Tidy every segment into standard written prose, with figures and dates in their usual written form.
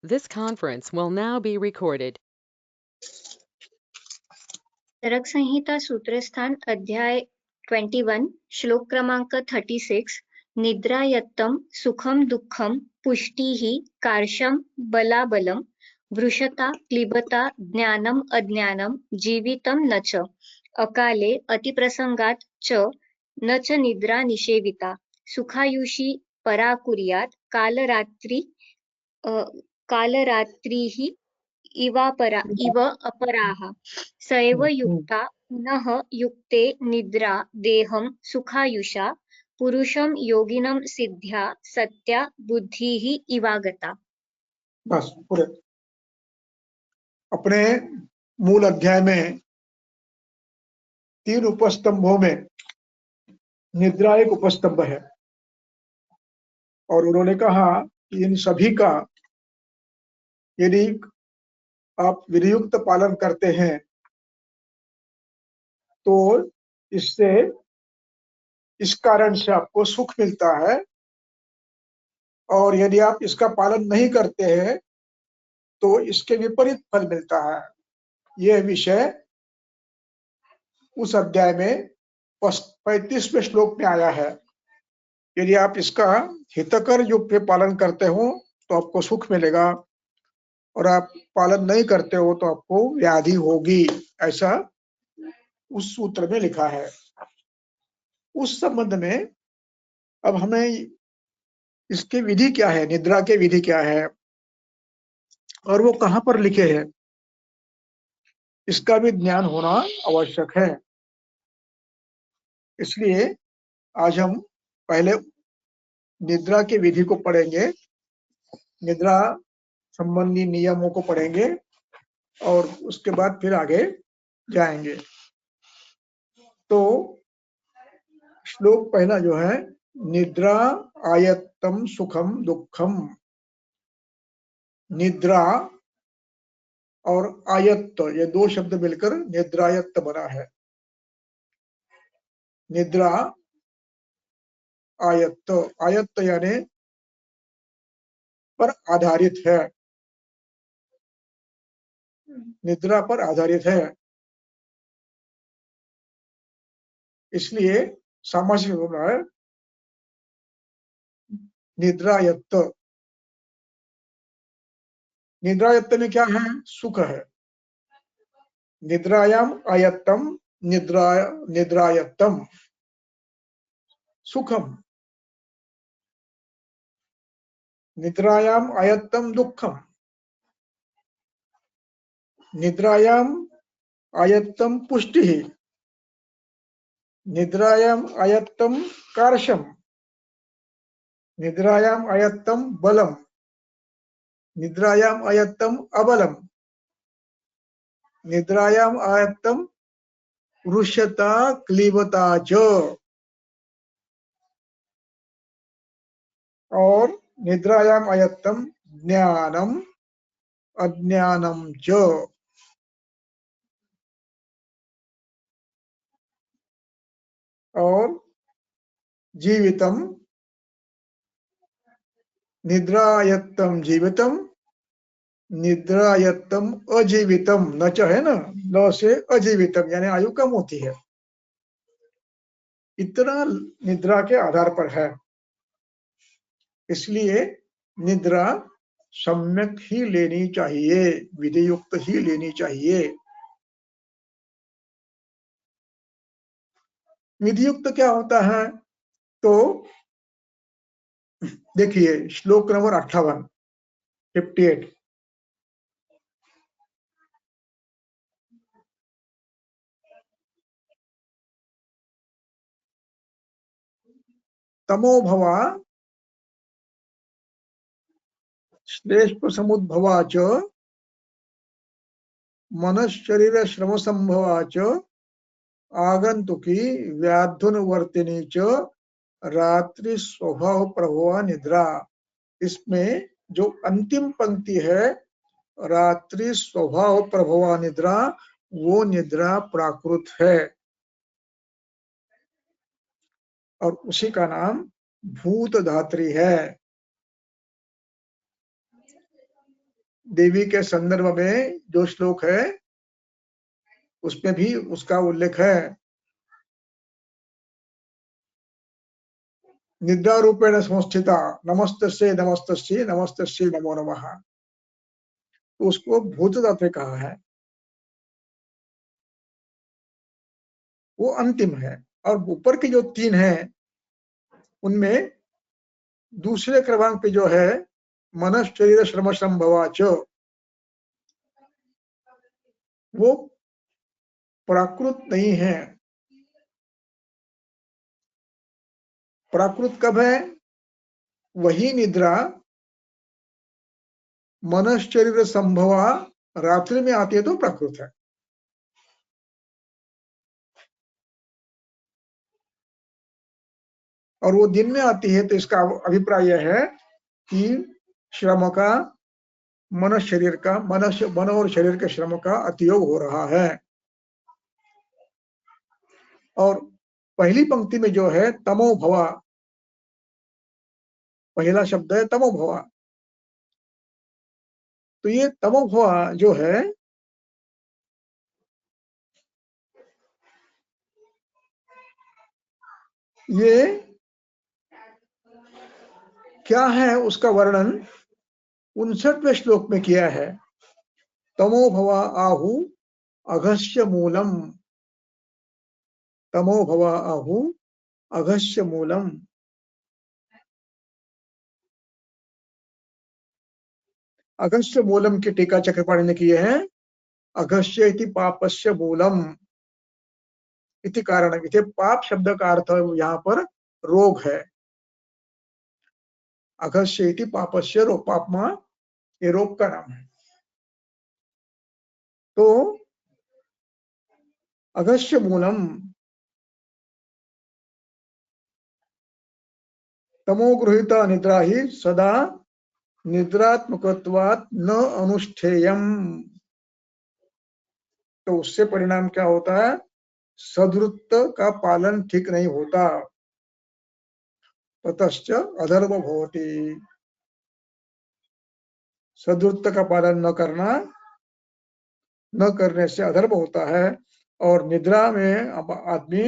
This conference will now be recorded. चरक संहिता सूत्रस्थान अध्याय 21 श्लोक क्रमांक 36 निद्रायत्तं सुखम दुःखम पुष्टिः कार्शम बलाबलम वृषता क्लिबता ज्ञानम अज्ञानम जीवितम न च अकाले अतिप्रसंगात च न च निद्रा निषेविता सुखायुषी पराकुर्यात् कालरात्रिः इव अपराः स एव युक्ता पुनः युक्ते निद्रा देहं सुखायुषा पुरुषं योगिनं सिद्ध्या सत्या बुद्धिः इवागता। बस पूरे अपने मूल अध्याय में 3 उपस्तंभों में निद्रा एक उपस्तंभ है और उन्होंने कहा कि इन सभी का यदि आप विधियुक्त पालन करते हैं तो इससे इस कारण से आपको सुख मिलता है और यदि आप इसका पालन नहीं करते हैं तो इसके विपरीत फल मिलता है। यह विषय उस अध्याय में 35वें श्लोक में आया है। यदि आप इसका हितकर योग पे पालन करते हो तो आपको सुख मिलेगा और आप पालन नहीं करते हो तो आपको व्याधि होगी, ऐसा उस सूत्र में लिखा है। उस संबंध में अब हमें इसके विधि क्या है, निद्रा के विधि क्या है और वो कहां पर लिखे हैं, इसका भी ज्ञान होना आवश्यक है। इसलिए आज हम पहले निद्रा के विधि को पढ़ेंगे, निद्रा संबंधी नियमों को पढ़ेंगे और उसके बाद फिर आगे जाएंगे। तो श्लोक पहला जो है, निद्रा आयत्तम सुखम दुःखम। निद्रा और आयत्त, ये 2 शब्द मिलकर निद्रायत्त बना है। निद्रा आयत्त, आयत्त यानी पर आधारित है, निद्रा पर आधारित है। इसलिए सामासिक होना है निद्रायत्त। निद्रायत्त में क्या है, सुख है। निद्रायाम आयत्तम निद्रायत्तम सुखम, निद्रायाम आयत्तम दुःखम, निद्रायाम आयत्तम पुष्टिः, निद्रायाम आयत्तम कार्शम, निद्रायाम आयत्तम बलम, निद्रायाम आयत्तम अबलम, निद्रायाम आयत्तम रुष्यता क्लीबता च, और निद्रायाम आयत्तम ज्ञानम अज्ञानम च। और जीवितम, निद्रायत्तम जीवितम, निद्रायत्तम अजीवितम, न च है ना, न से अजीवितम यानी आयु कम होती है। इतना निद्रा के आधार पर है। इसलिए निद्रा सम्यक ही लेनी चाहिए, विधि युक्त ही लेनी चाहिए। विधि युक्त क्या होता है, तो देखिए श्लोक नंबर 58 तमोभवा श्लेष्म समुद्भवा च मनश्शरीर श्रम संभवा च आगंतुकी व्याधुनवर्तिनी च रात्रि स्वभाव प्रभवा निद्रा। इसमें जो अंतिम पंक्ति है, रात्रि स्वभाव प्रभवा निद्रा, वो निद्रा प्राकृत है और उसी का नाम भूत धात्री है। देवी के संदर्भ में जो श्लोक है उसमें भी उसका उल्लेख है। निद्रा रूपेण संस्थिता नमस्तस्यै नमस्तस्यै नमस्तस्यै नमो नमः, तो उसको भूतदाते कहा है, वो अंतिम है। और ऊपर के जो तीन हैं उनमें दूसरे क्रमांक पे जो है मन शरीर श्रम संभवाच, वो प्राकृत नहीं है। प्राकृत कब है? वही निद्रा मन शरीर संभवा रात्रि में आती है तो प्राकृत है। और वो दिन में आती है तो इसका अभिप्राय यह है कि श्रम का मन शरीर का मन और शरीर के श्रम का अतियोग हो रहा है। और पहली पंक्ति में जो है तमो भवा, पहला शब्द है तमो भवा, तो ये तमो भवा जो है ये क्या है, उसका वर्णन 59वें श्लोक में किया है। तमो भवा आहु अघस्य मूलम, तमो भवा आहु अघस्य मूलम। अघस्य मूलम की टीका चक्रपाणि ने किए हैं। अघस्य इति पापस्य मूलम इति कारण, इति पाप शब्द का अर्थ यहाँ पर रोग है। अघस्य इति पापस्य, रोग, पापमा ये रोग का नाम है। तो अघस्य मूलम तमो गृहीता निद्रा ही सदा निद्रात्मकत्वात् न अनुष्ठेयम, तो उससे परिणाम क्या होता है? सद्वृत्त का पालन ठीक नहीं होता। ततश्च अधर्म भवति, सद्वृत्त का पालन न करने से अधर्म होता है। और निद्रा में आदमी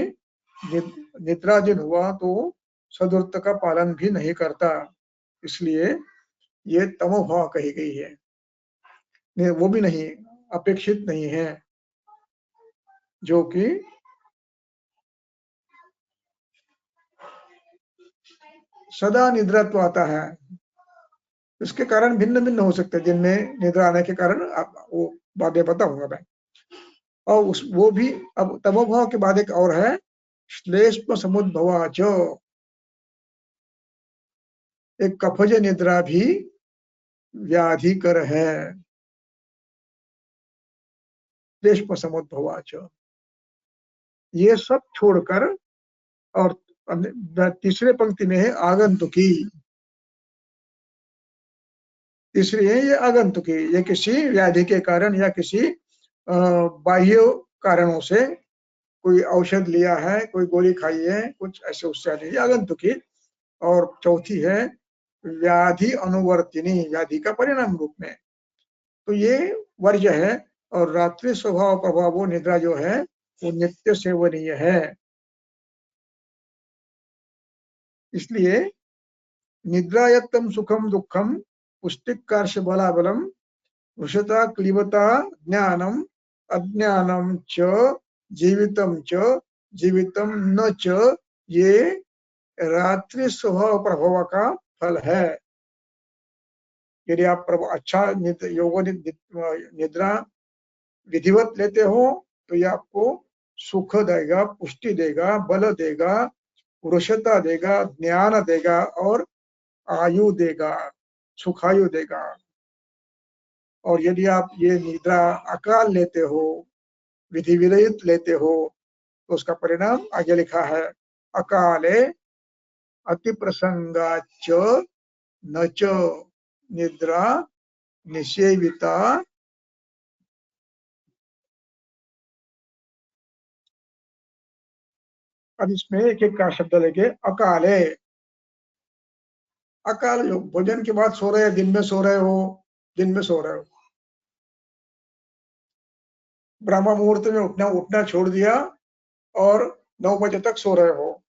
निद्राधीन हुआ तो सद्वृत्त का पालन भी नहीं करता, इसलिए ये तमोभाव कही गई है। वो भी नहीं, अपेक्षित नहीं है, जो कि सदा निद्रात्व आता है। इसके कारण भिन्न भिन्न हो सकते हैं, जिनमें निद्रा आने के कारण वो बातें बताऊंगा मैं। और वो भी अब तमोभाव के बाद एक और है श्लेष्म समुद्भवा, जो एक कफज निद्रा भी व्याधिकर है। श्लेष्म समुद्भवा, ये सब छोड़कर, और तीसरे पंक्ति में है आगंतुकी, तीसरी है ये आगंतुकी, ये किसी व्याधि के कारण या किसी बाह्य कारणों से कोई औषध लिया है, कोई गोली खाई है, कुछ ऐसे उससे नहीं, आगंतुकी। और चौथी है व्याधि अनुवर्तिनी, व्याधि का परिणाम रूप में, तो ये वर्ज्य है। और रात्रि स्वभाव प्रभाव वो निद्रा जो है वो नित्य सेवनीय है। इसलिए निद्रायत्तम सुखम दुखम पुष्टिकार्ष बलाबलम वृषता क्लीबता ज्ञानम अज्ञानम च जीवितम न च, ये रात्रि स्वभाव प्रभाव का फल है। यदि आप अच्छा निद्रा विधिवत लेते हो तो ये आपको सुख देगा, पुष्टि देगा, बल देगा, पुरुषता देगा, ज्ञान देगा और आयु देगा, सुखायु देगा। और यदि आप ये निद्रा अकाल लेते हो, विधि विरहित लेते हो, तो उसका परिणाम आगे लिखा है अकाले अति प्रसंगाच न च निद्रा निषेविता। अब इसमें एक एक का शब्द लेके अकाले, अकाल जो भोजन के बाद सो रहे, दिन में सो रहे हो, दिन में सो रहे हो, ब्रह्म मुहूर्त में उठना छोड़ दिया और 9 बजे तक सो रहे हो,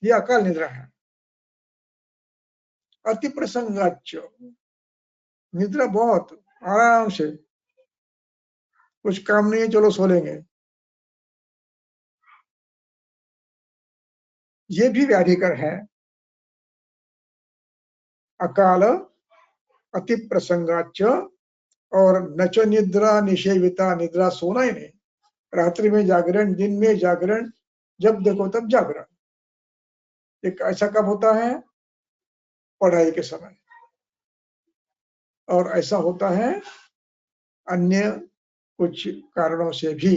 ये अकाल निद्रा है। अति प्रसंगाच, निद्रा बहुत आराम से, कुछ काम नहीं है, चलो सो लेंगे, ये भी व्याधिकर है। अकाल, अति प्रसंगाच, और नच निद्रा निषेविता, निद्रा सोना ही नहीं, रात्रि में जागरण, दिन में जागरण, जब देखो तब जागरण। एक ऐसा कब होता है? पढ़ाई के समय, और ऐसा होता है अन्य कुछ कारणों से भी,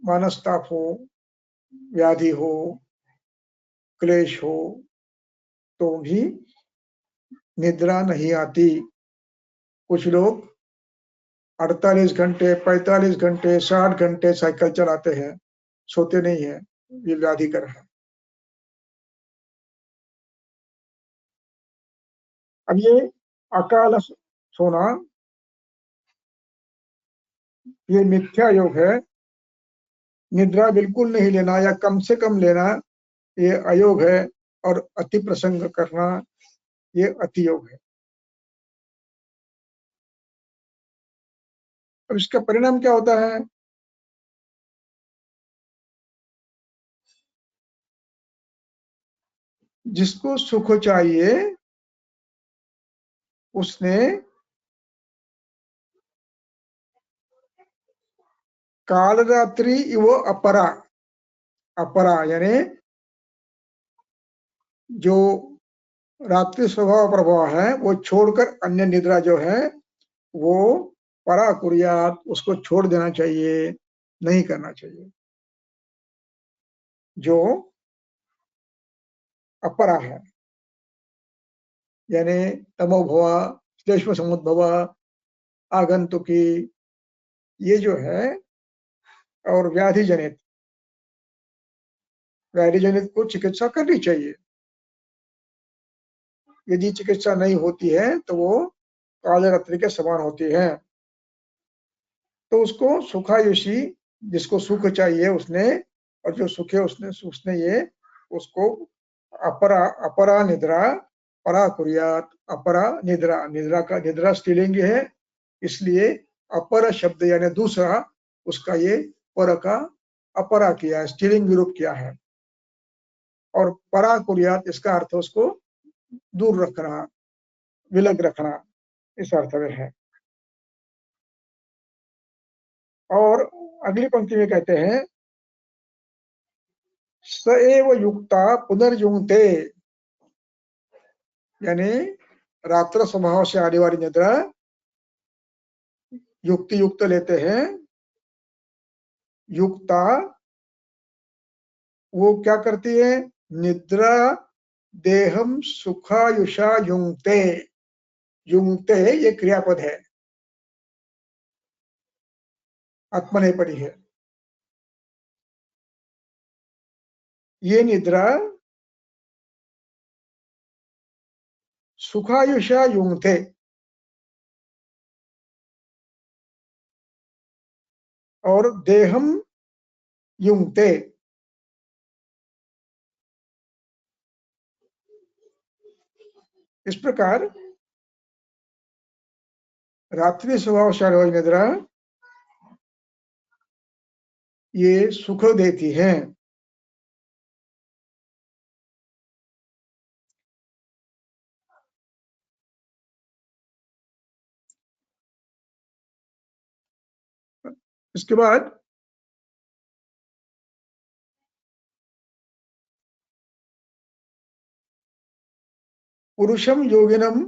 मनस्ताप हो, व्याधि हो, क्लेश हो, तो भी निद्रा नहीं आती। कुछ लोग 48 घंटे, 45 घंटे, 60 घंटे साइकिल चलाते हैं, सोते नहीं है, ये व्याधिकर है। अब ये अकाल सोना, ये मिथ्या योग है। निद्रा बिल्कुल नहीं लेना या कम से कम लेना, ये अयोग है। और अति प्रसंग करना, ये अति योग है। अब इसका परिणाम क्या होता है? जिसको सुख चाहिए उसने काल रात्रि इव अपरा, अपरा यानी जो रात्रि स्वभाव प्रभाव है वो छोड़कर अन्य निद्रा जो है वो परा कुर्यात, उसको छोड़ देना चाहिए, नहीं करना चाहिए। जो अपरा है यानी तमोभव, श्लेष्म समुद्भव, आगंतुकी, ये जो है, और व्याधि जनित को चिकित्सा करनी चाहिए। यदि चिकित्सा नहीं होती है तो वो काले रात्रि के समान होती है। तो उसको सुखायुषी, जिसको सुख चाहिए उसने, और जो सुख है उसने ये उसको अपरा, अपरा निद्रा, परा कुर्यात, अपरा निद्रा, निद्रा का निद्रा स्त्रीलिंग है, इसलिए अपर शब्द यानी दूसरा, उसका ये पर का अपरा किया है, स्त्रीलिंग विरूप किया है। और परा कुर्यात इसका अर्थ उसको दूर रखना, विलग रखना, इस अर्थ में है। और अगली पंक्ति में कहते हैं स एव युक्ता पुनर्युंक्ते, यानी रात्र स्वभाव से आने वाली निद्रा युक्ति युक्त लेते हैं। युक्ता वो क्या करती है? निद्रा देहम सुखायुषा युंक्ते, युंक्ते ये क्रियापद है, आत्मनेपदी है। ये निद्रा सुखायुषा युंक्ते, और देहम युंक्ते, इस प्रकार रात्रि स्वभावशाली निद्रा ये सुख देती है। इसके बाद पुरुषम योगिनम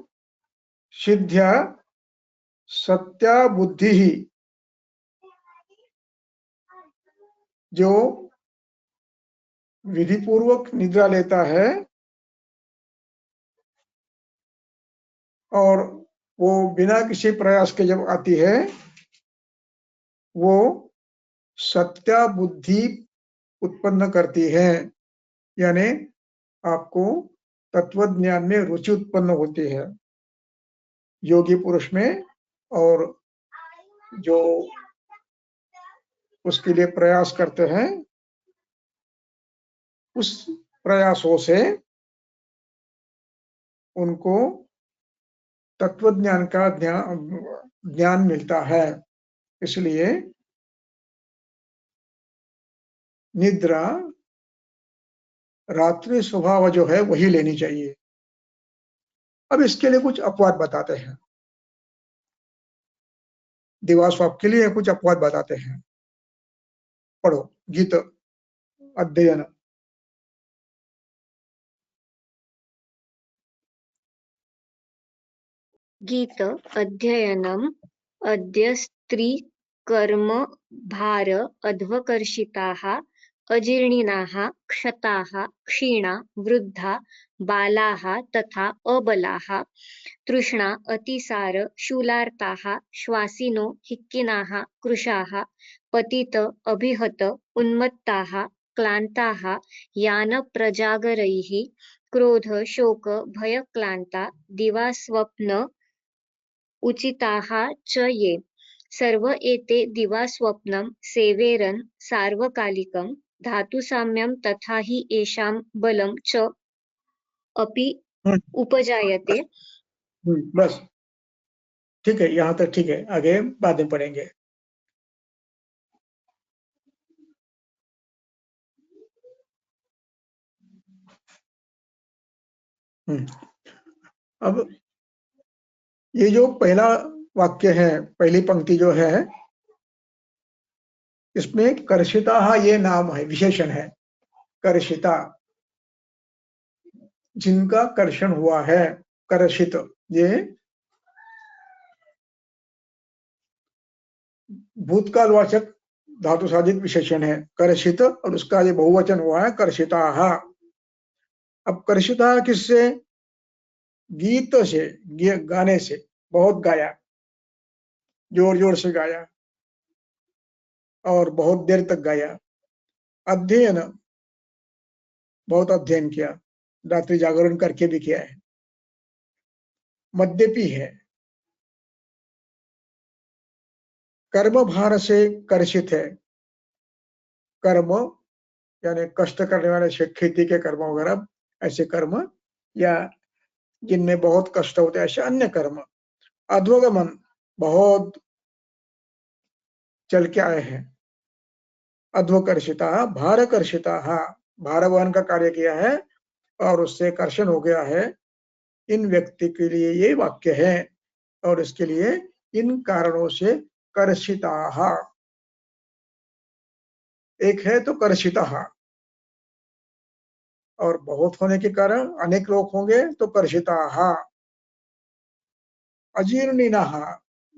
सिद्ध्या सत्या बुद्धि, जो विधि पूर्वक निद्रा लेता है और वो बिना किसी प्रयास के जब आती है, वो सत्या बुद्धि उत्पन्न करती है, यानी आपको तत्व ज्ञान में रुचि उत्पन्न होती है योगी पुरुष में, और जो उसके लिए प्रयास करते हैं उस प्रयासों से उनको तत्व ज्ञान का ज्ञान मिलता है। इसलिए निद्रा रात्रि स्वभाव जो है वही लेनी चाहिए। अब इसके लिए कुछ अपवाद बताते हैं, दिवास्वप्न के लिए कुछ अपवाद बताते हैं। पढ़ो गीत अध्ययन। गीत अध्ययनम् अद्य स्त्री कर्म भार अध्वकर्षिताः अजीर्णिनाः क्षताः क्षीणा वृद्धा बालाः तथा अबलाः तृष्णा अतिसार शूलार्ताः श्वासिनो हिक्किनाः कृशाः पतित अभिहत उन्मत्ताः क्लान्ताः यानप्रजागरैः क्रोध शोक भयक्लान्ता दिवास्वप्न उचिताः च ये सर्व एते दिवास्वप्नं सेवेरन् सार्वकालिकं धातुसाम्यं तथा हि येषां बलं च अपि उपजायते। बस ठीक है, यहाँ तक ठीक है, आगे बाद में पढ़ेंगे। अब ये जो पहला वाक्य है, पहली पंक्ति जो है, इसमें कर्षिता ये नाम है, विशेषण है। कर्षिता जिनका कर्षण हुआ है, कर्षित ये भूतकालवाचक धातु साधित विशेषण है कर्षित, और उसका ये बहुवचन हुआ है कर्षिताः। अब कर्षिता किससे? गीत से, गाने से, बहुत गाया, जोर जोर से गाया और बहुत देर तक गाया। अध्ययन, बहुत अध्ययन किया, रात्रि जागरण करके भी किया है। मद्यपी है, कर्म भार से कर्षित है। कर्म यानी कष्ट करने वाले से, खेती के कर्म वगैरह ऐसे कर्म, या जिनमें बहुत कष्ट होते हैं ऐसे अन्य कर्म। अध्वगमन, बहुत चल के आए हैं। अध्वकर्षिता भारकर्षिता, भार वहन का कार्य किया है और उससे कर्षण हो गया है। इन व्यक्ति के लिए ये वाक्य है, और इसके लिए इन कारणों से कर्षिता। एक है तो कर्षिता, और बहुत होने के कारण अनेक लोग होंगे तो कर्षिता। अजीर्णिना,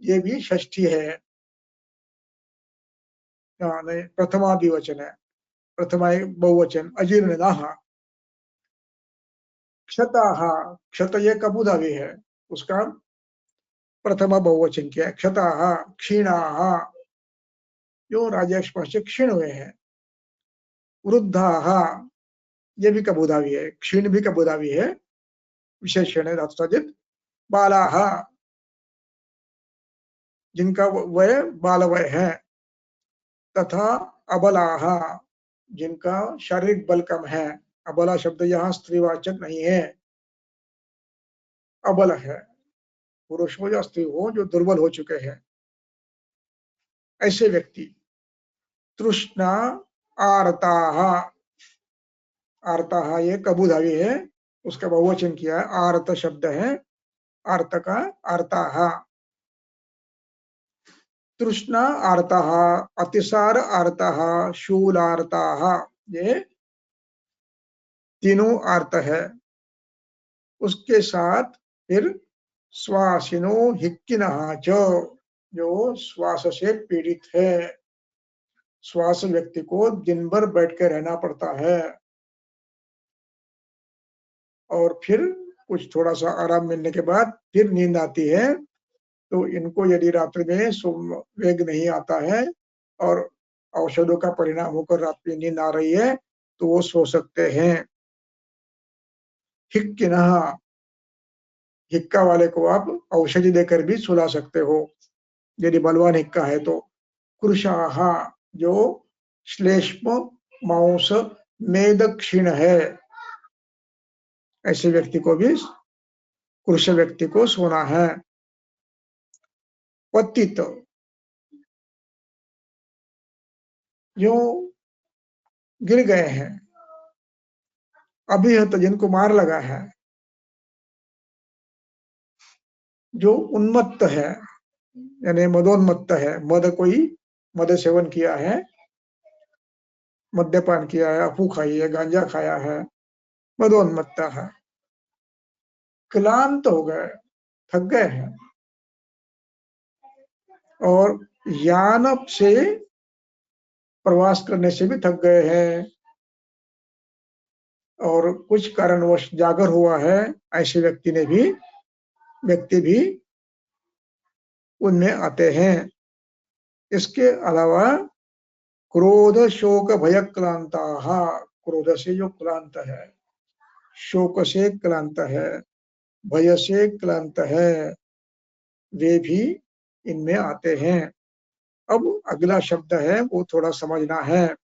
ये भी षष्ठी है, नहीं प्रथमा द्विवचन है, प्रथमा बहुवचन अजीर्णिना। क्षता, क्षत ये कबूधावी है, उसका प्रथमा बहुवचन किया। क्षता क्षीणा, जो राजस्व से क्षीण हुए हैं। वृद्धा, ये भी कबूधावी है, क्षीण भी कबूधावी है, विशेषण है धातु साधित। बाला, जिनका वय बाल वय है। तथा अबला, जिनका शारीरिक बल कम है। अबला शब्द यहाँ स्त्रीवाचक नहीं है, अबल है, पुरुष हो या स्त्री हो जो दुर्बल हो चुके हैं, ऐसे व्यक्ति। तृष्णा आर्ता, आर्ता ये कबूधावी है, उसका बहुवचन किया है, आर्त शब्द है, आर्त का आर्ता। तृष्णा आर्ता, अतिसार आर्ता, शूलार्ता, ये तीनों आर्त है। उसके साथ फिर श्वासिनो हिक्किनः च, जो श्वास से पीड़ित है। श्वास व्यक्ति को दिन भर बैठ के रहना पड़ता है, और फिर कुछ थोड़ा सा आराम मिलने के बाद फिर नींद आती है। तो इनको यदि रात्रि में वेग नहीं आता है और औषधों का परिणाम होकर रात में नींद आ रही है, तो वो सो सकते हैं। हिक्किनः, हिक्का वाले को आप औषधि देकर भी सुला सकते हो यदि बलवान हिक्का है तो। कृशाः, जो श्लेष्म मांस मेद क्षीण है, ऐसे व्यक्ति को भी, कृश व्यक्ति को सोना है। पतित, जो गिर गए हैं, अभिहत, जिनको मार लगा है, जो उन्मत्त है यानी मदोन्मत्त है, मद सेवन किया है, मद्यपान किया है, अफू खाई है, गांजा खाया है, मदोन्मत्त है। क्लांत हो गए, थक गए हैं, और यान से प्रवास करने से भी थक गए हैं, और कुछ कारणवश जागर हुआ है, ऐसे व्यक्ति भी उनमें आते हैं। इसके अलावा क्रोध शोक भय क्लांता, क्रोध से जो क्लांत है, शोक से क्लांत है, भय से क्लांत है, वे भी इनमें आते हैं। अब अगला शब्द है वो थोड़ा समझना है।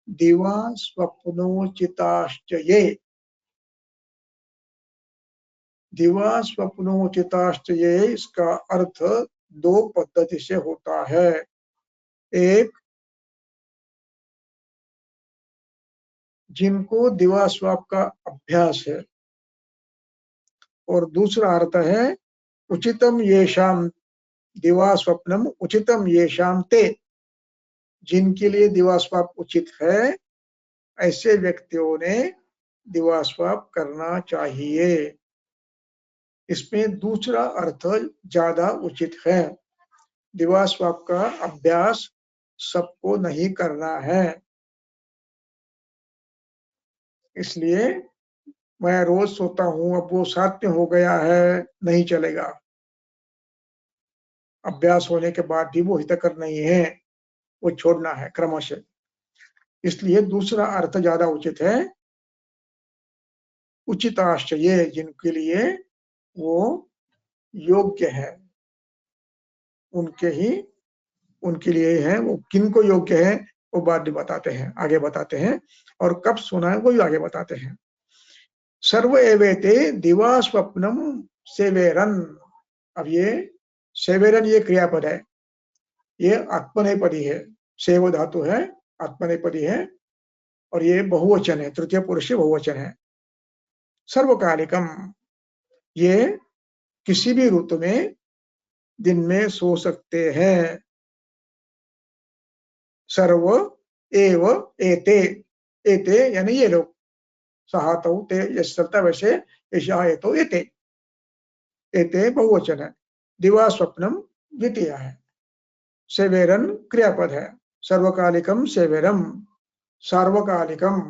दिवा स्वप्नोचिताश्च ये, दिवा स्वप्नोचिताश्च ये, इसका अर्थ दो पद्धति से होता है। एक, जिनको दिवा स्वप्न का अभ्यास है, और दूसरा अर्थ है उचितम येषाम दिवा स्वप्नम उचितम येषाम ते, जिनके लिए दिवा स्वप्न उचित है, ऐसे व्यक्तियों ने दिवा स्वप्न करना चाहिए। इसमें दूसरा अर्थ ज्यादा उचित है। दिवा स्वप्न का अभ्यास सबको नहीं करना है, इसलिए मैं रोज सोता हूं, अब वो 7 में हो गया है, नहीं चलेगा। अभ्यास होने के बाद भी वो हितकर नहीं है, वो छोड़ना है क्रमशः। इसलिए दूसरा अर्थ ज्यादा उचित है, उचिताश्चर्य, जिनके लिए वो योग्य है, उनके लिए है। वो किनको योग्य है वो बाद में बताते हैं, आगे बताते हैं, और कब सोना है वो भी आगे बताते हैं। सर्व एवेते दिवा स्वप्नम सेवेरन, अब ये सेवेरन ये क्रियापद है, ये आत्मनेपदी है, सेव धातु है, आत्मनेपदी है, और ये बहुवचन है, तृतीय पुरुष बहुवचन है। सर्वकालिकम, ये किसी भी ऋतु में दिन में सो सकते हैं। सर्व एव एते, एते यानी ये लोग, सहातौ ते यश चलता वैसे ऐसा एतो एते, एते बहुवचन है, दिवा स्वप्नम द्वितीय है, सेवेरन क्रियापद है, सर्वकालिकम सेवेरम, सार्वकालिकम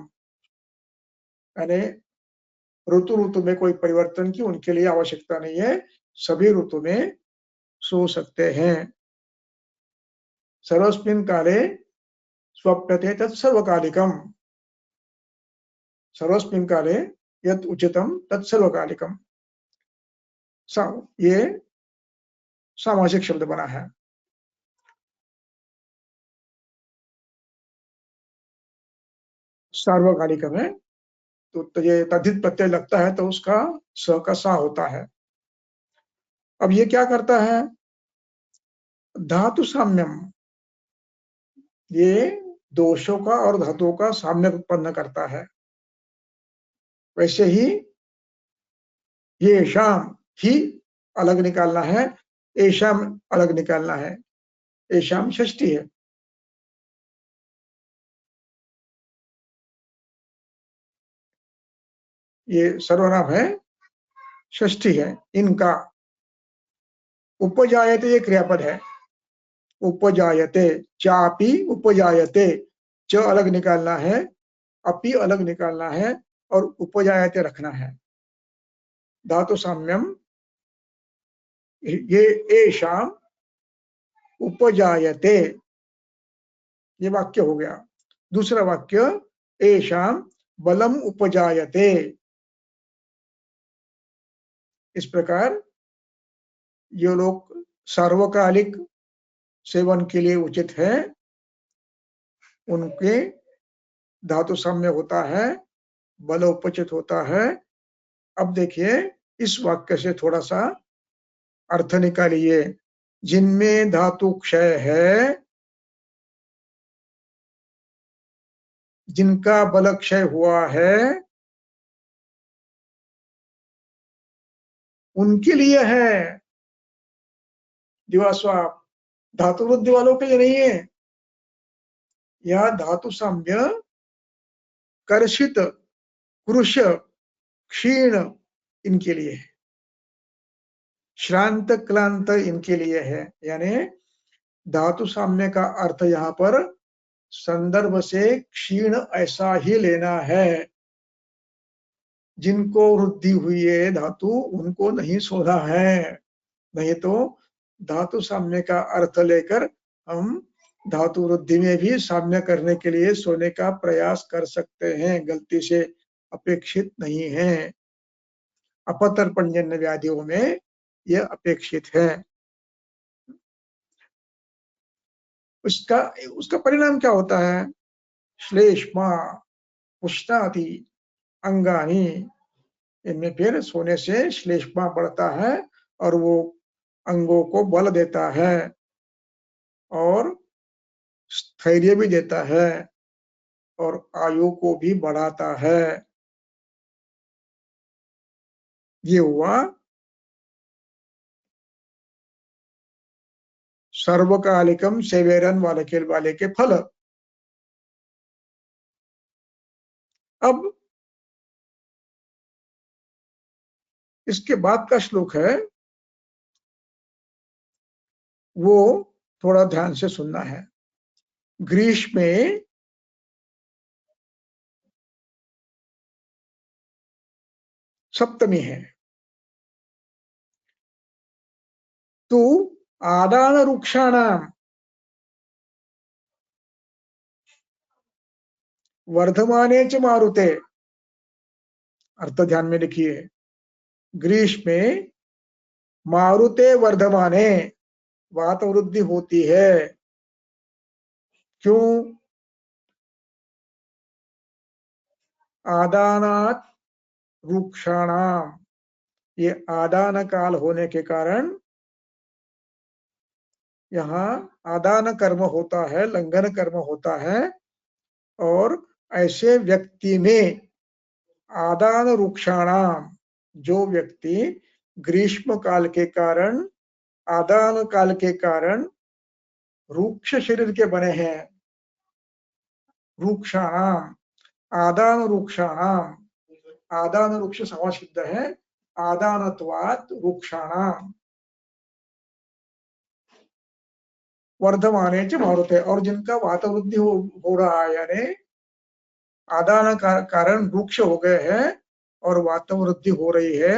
यानी ऋतु ऋतु में कोई परिवर्तन की उनके लिए आवश्यकता नहीं है, सभी ऋतु में सो सकते हैं। सर्वस्मिन् काले स्वप्यते तत् सर्वकालिकम, सर्वस्मिन् काले यत् उचितम तत् सर्वकालिकम, ये सामासिक शब्द बना है। सार्वकालिक में तो ये तद्धित प्रत्यय लगता है तो उसका स का सा होता है। अब ये क्या करता है, धातु साम्यम, ये दोषों का और धातुओं का साम्य उत्पन्न करता है। वैसे ही ये शाम ही अलग निकालना है, एशाम अलग निकालना है, एशाम षष्ठी है। ये सर्वनाम है, षष्ठी है इनका। उपजायते ये क्रियापद है, उपजायते, चापी उपजायते, च अलग निकालना है, अपी अलग निकालना है, और उपजायते रखना है। धातु साम्यम, ये एशाम उपजायते, ये वाक्य हो गया। दूसरा वाक्य, एशाम बलम उपजायते, इस प्रकार ये लोग सार्वकालिक सेवन के लिए उचित है, उनके धातु साम्य होता है, बल उपचित होता है। अब देखिए इस वाक्य से थोड़ा सा अर्थ निकालिए। जिनमें धातु क्षय है, जिनका बल क्षय हुआ है, उनके लिए है दिवास्वाप, धातु वृद्धि वालों के लिए नहीं है। यह धातु साम्य कर्षित, कृश, क्षीण इनके लिए है, श्रांत क्लांत इनके लिए है। यानी धातु साम्य का अर्थ यहाँ पर संदर्भ से क्षीण ऐसा ही लेना है। जिनको वृद्धि हुई है धातु, उनको नहीं सोना है। नहीं तो धातु साम्य का अर्थ लेकर हम धातु वृद्धि में भी साम्य करने के लिए सोने का प्रयास कर सकते हैं, गलती से अपेक्षित नहीं है। अपतर्पणजन्य व्याधियों में यह अपेक्षित है। उसका परिणाम क्या होता है? श्लेष्मा पुष्णाति अंगानी, इनमें फिर सोने से श्लेष्मा बढ़ता है और वो अंगों को बल देता है और स्थैर्य भी देता है और आयु को भी बढ़ाता है। ये हुआ सर्वकालिकम सेवेरन वाले के फल। अब इसके बाद का श्लोक है, वो थोड़ा ध्यान से सुनना है। ग्रीष्मे सप्तमी है, तो आदान रुक्षाणाम वर्धमाने च मारुते, अर्थ ध्यान में लिखिए। ग्रीष्मे मारुते वर्धमाने, वात वृद्धि होती है। क्यों? आदानात रुक्षाणाम, ये आदान काल होने के कारण यहाँ आदान कर्म होता है, लंघन कर्म होता है। और ऐसे व्यक्ति में आदान रुक्षाणाम, जो व्यक्ति ग्रीष्म काल के कारण, आदान काल के कारण रुक्ष शरीर के बने हैं, रुक्षाणाम, आदान रुक्षाणाम, आदान रुक्ष समासिद्ध है, आदानत्वात् रुक्षाणाम वर्धमाने च मारुते, और जिनका वात वृद्धि हो रहा है, यानी आदान कारण वृक्ष हो गए हैं और वात वृद्धि हो रही है।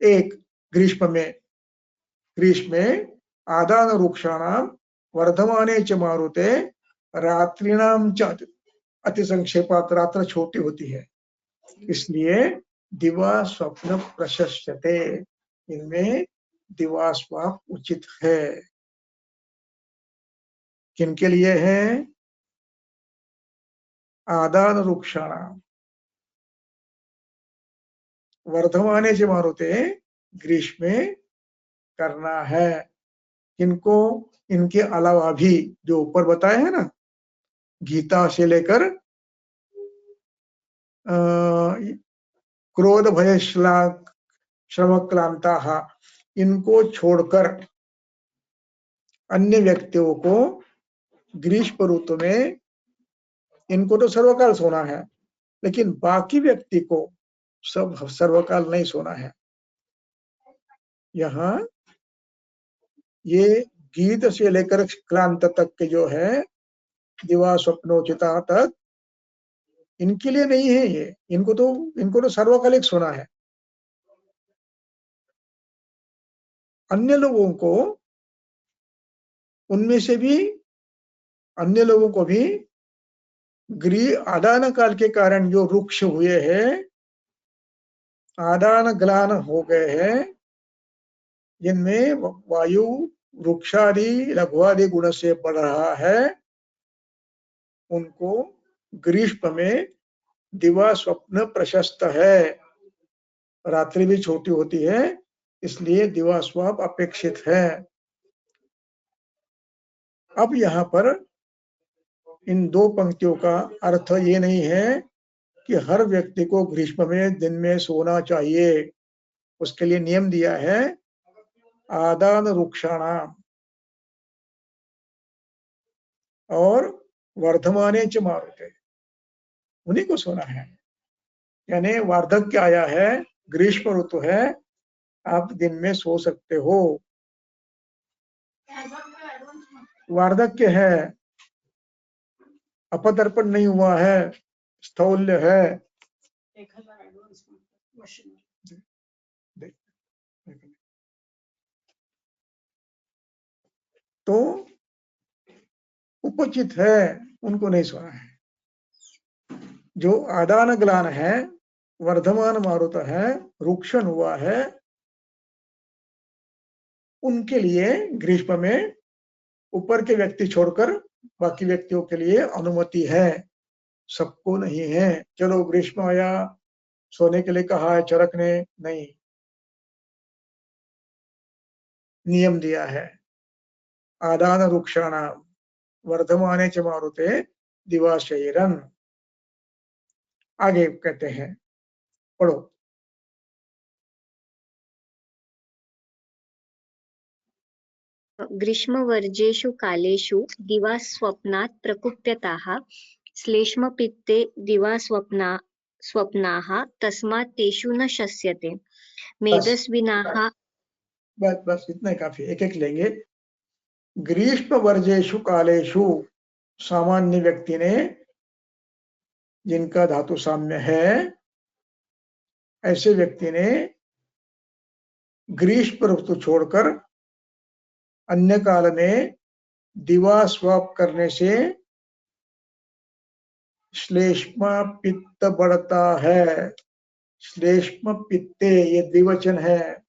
एक ग्रीष्म में आदान वृक्षाणाम वर्धमाने च मारुते, रात्रिणाम च अति संक्षेपात, रात्र छोटी होती है इसलिए दिवा स्वप्न प्रशस्यते, इनमें दिवा स्वाप उचित है। किनके लिए है? आदान रुक्षाणाम वर्धमाने से मारुते, ग्रीष्म में करना है। इनको इनके अलावा भी जो ऊपर बताए हैं ना, गीता से लेकर क्रोध भय श्रम क्लांता, इनको छोड़कर अन्य व्यक्तियों को ग्रीष्म ऋतु में, इनको तो सर्वकाल सोना है, लेकिन बाकी व्यक्ति को सब सर्वकाल नहीं सोना है। यहाँ ये गीत से लेकर क्लांत तक के जो है, दिवा स्वप्नोचिता तक, इनके लिए नहीं है ये। इनको तो सर्वकालिक सोना है। अन्य लोगों को, उनमें से भी अन्य लोगों को भी आदान काल के कारण जो रुक्ष हुए हैं, आदान ग्लान हो गए हैं, जिनमें वायु वृक्षादि लघुआदि गुण से बढ़ रहा है, उनको ग्रीष्म में दिवा स्वप्न प्रशस्त है। रात्रि भी छोटी होती है, इसलिए दिवा स्वप्न अपेक्षित है। अब यहाँ पर इन दो पंक्तियों का अर्थ ये नहीं है कि हर व्यक्ति को ग्रीष्म में दिन में सोना चाहिए। उसके लिए नियम दिया है, आदान रुक्षाणाम और वर्धमाने च मारुते, उन्हीं को सोना है। यानी वार्धक्य आया है, ग्रीष्म ऋतु है, आप दिन में सो सकते हो। वार्धक्य है, अपदर्पण नहीं हुआ है, स्थौल्य है, तो उपचित है, उनको नहीं सोना है। जो आदान ग्लान है, वर्धमान मारुत है, रुक्षण हुआ है, उनके लिए ग्रीष्म में ऊपर के व्यक्ति छोड़कर बाकी व्यक्तियों के लिए अनुमति है, सबको नहीं है। चलो ग्रीष्म आया, सोने के लिए कहा है, चरकने नहीं, नियम दिया है। आदान रुक्षाणाम वर्धमाने च मारुते दिवाशयरन। आगे कहते हैं, पढ़ो। ग्रीष्मवर्जेषु कालेषु दिवास्वप्नात् प्रकुप्यताः श्लेष्मपित्ते स्वप्नाः तस्मात् तेषु न शस्यते। मेदस्विनाः। बस इतना ही काफी, एक एक लेंगे। ग्रीष्म वर्जेषु कालेषु, सामान्य व्यक्ति ने, जिनका धातु साम्य है, ऐसे व्यक्ति ने ग्रीष्म ऋतु छोड़कर अन्य काल में दिवा स्वप करने से श्लेष्म पित्त बढ़ता है। श्लेष्म पित्ते, ये द्विवचन है,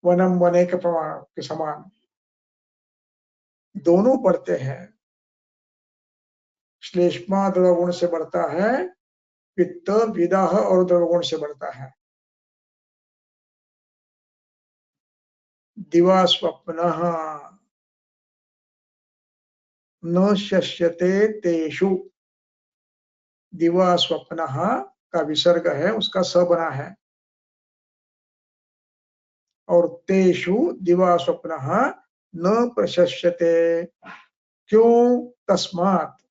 वनम वने के प्रमाण के समान, दोनों बढ़ते हैं। श्लेष्मा द्रवगुण से बढ़ता है, पित्त विदाह और द्रवगुण से बढ़ता है। दिवा स्वप्न न शस्यते तेषु, दिवा स्वप्न का विसर्ग है, उसका स बना है, और तेषु दिवा स्वप्न न प्रशस्यते। क्यों? तस्मात्,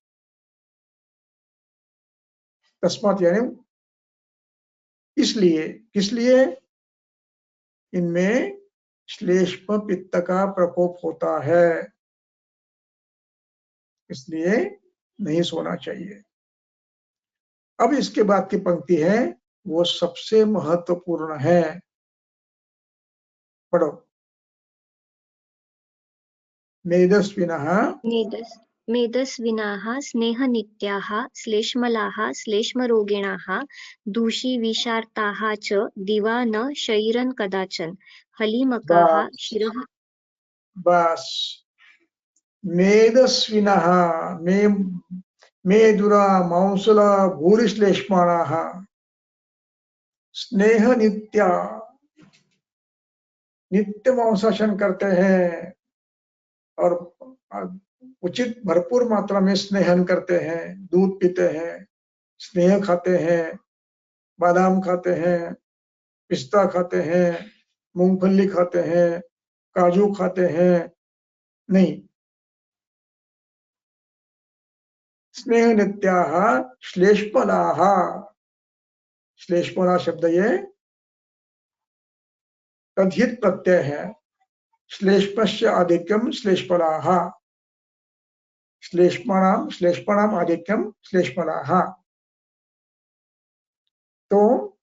तस्मात् यानी इसलिए, किसलिए? इनमें श्लेष्म पित्त का प्रकोप होता है, इसलिए नहीं सोना चाहिए। अब इसके बाद की पंक्ति है, वो सबसे महत्वपूर्ण है, पढ़ो। मेदस्विनाः स्नेहनित्याः श्लेष्मलाः श्लेष्मरोगिणाः दूषिविषार्ताः च दिवा न शयिरन् कदाचन। हलीमकाः शिरः। बस, मेदस्विनः, मेदुरा मांसला भूरिश्लेष्माणाः स्नेह नित्या, नित्य मांसाशन करते हैं और उचित भरपूर मात्रा में स्नेहन करते हैं, दूध पीते हैं, स्नेह खाते हैं, बादाम खाते हैं, पिस्ता खाते हैं, मूंगफली खाते हैं, काजू खाते हैं, नहीं। स्नेह नित्याः श्लेष्मलाः, श्लेष्मला शब्द ये तद्धित प्रत्यय है। श्लेष्मस्य आधिक्यम श्लेष्मलाः, श्लेष्मणाम आधिक्यम श्लेष्मलाः। तो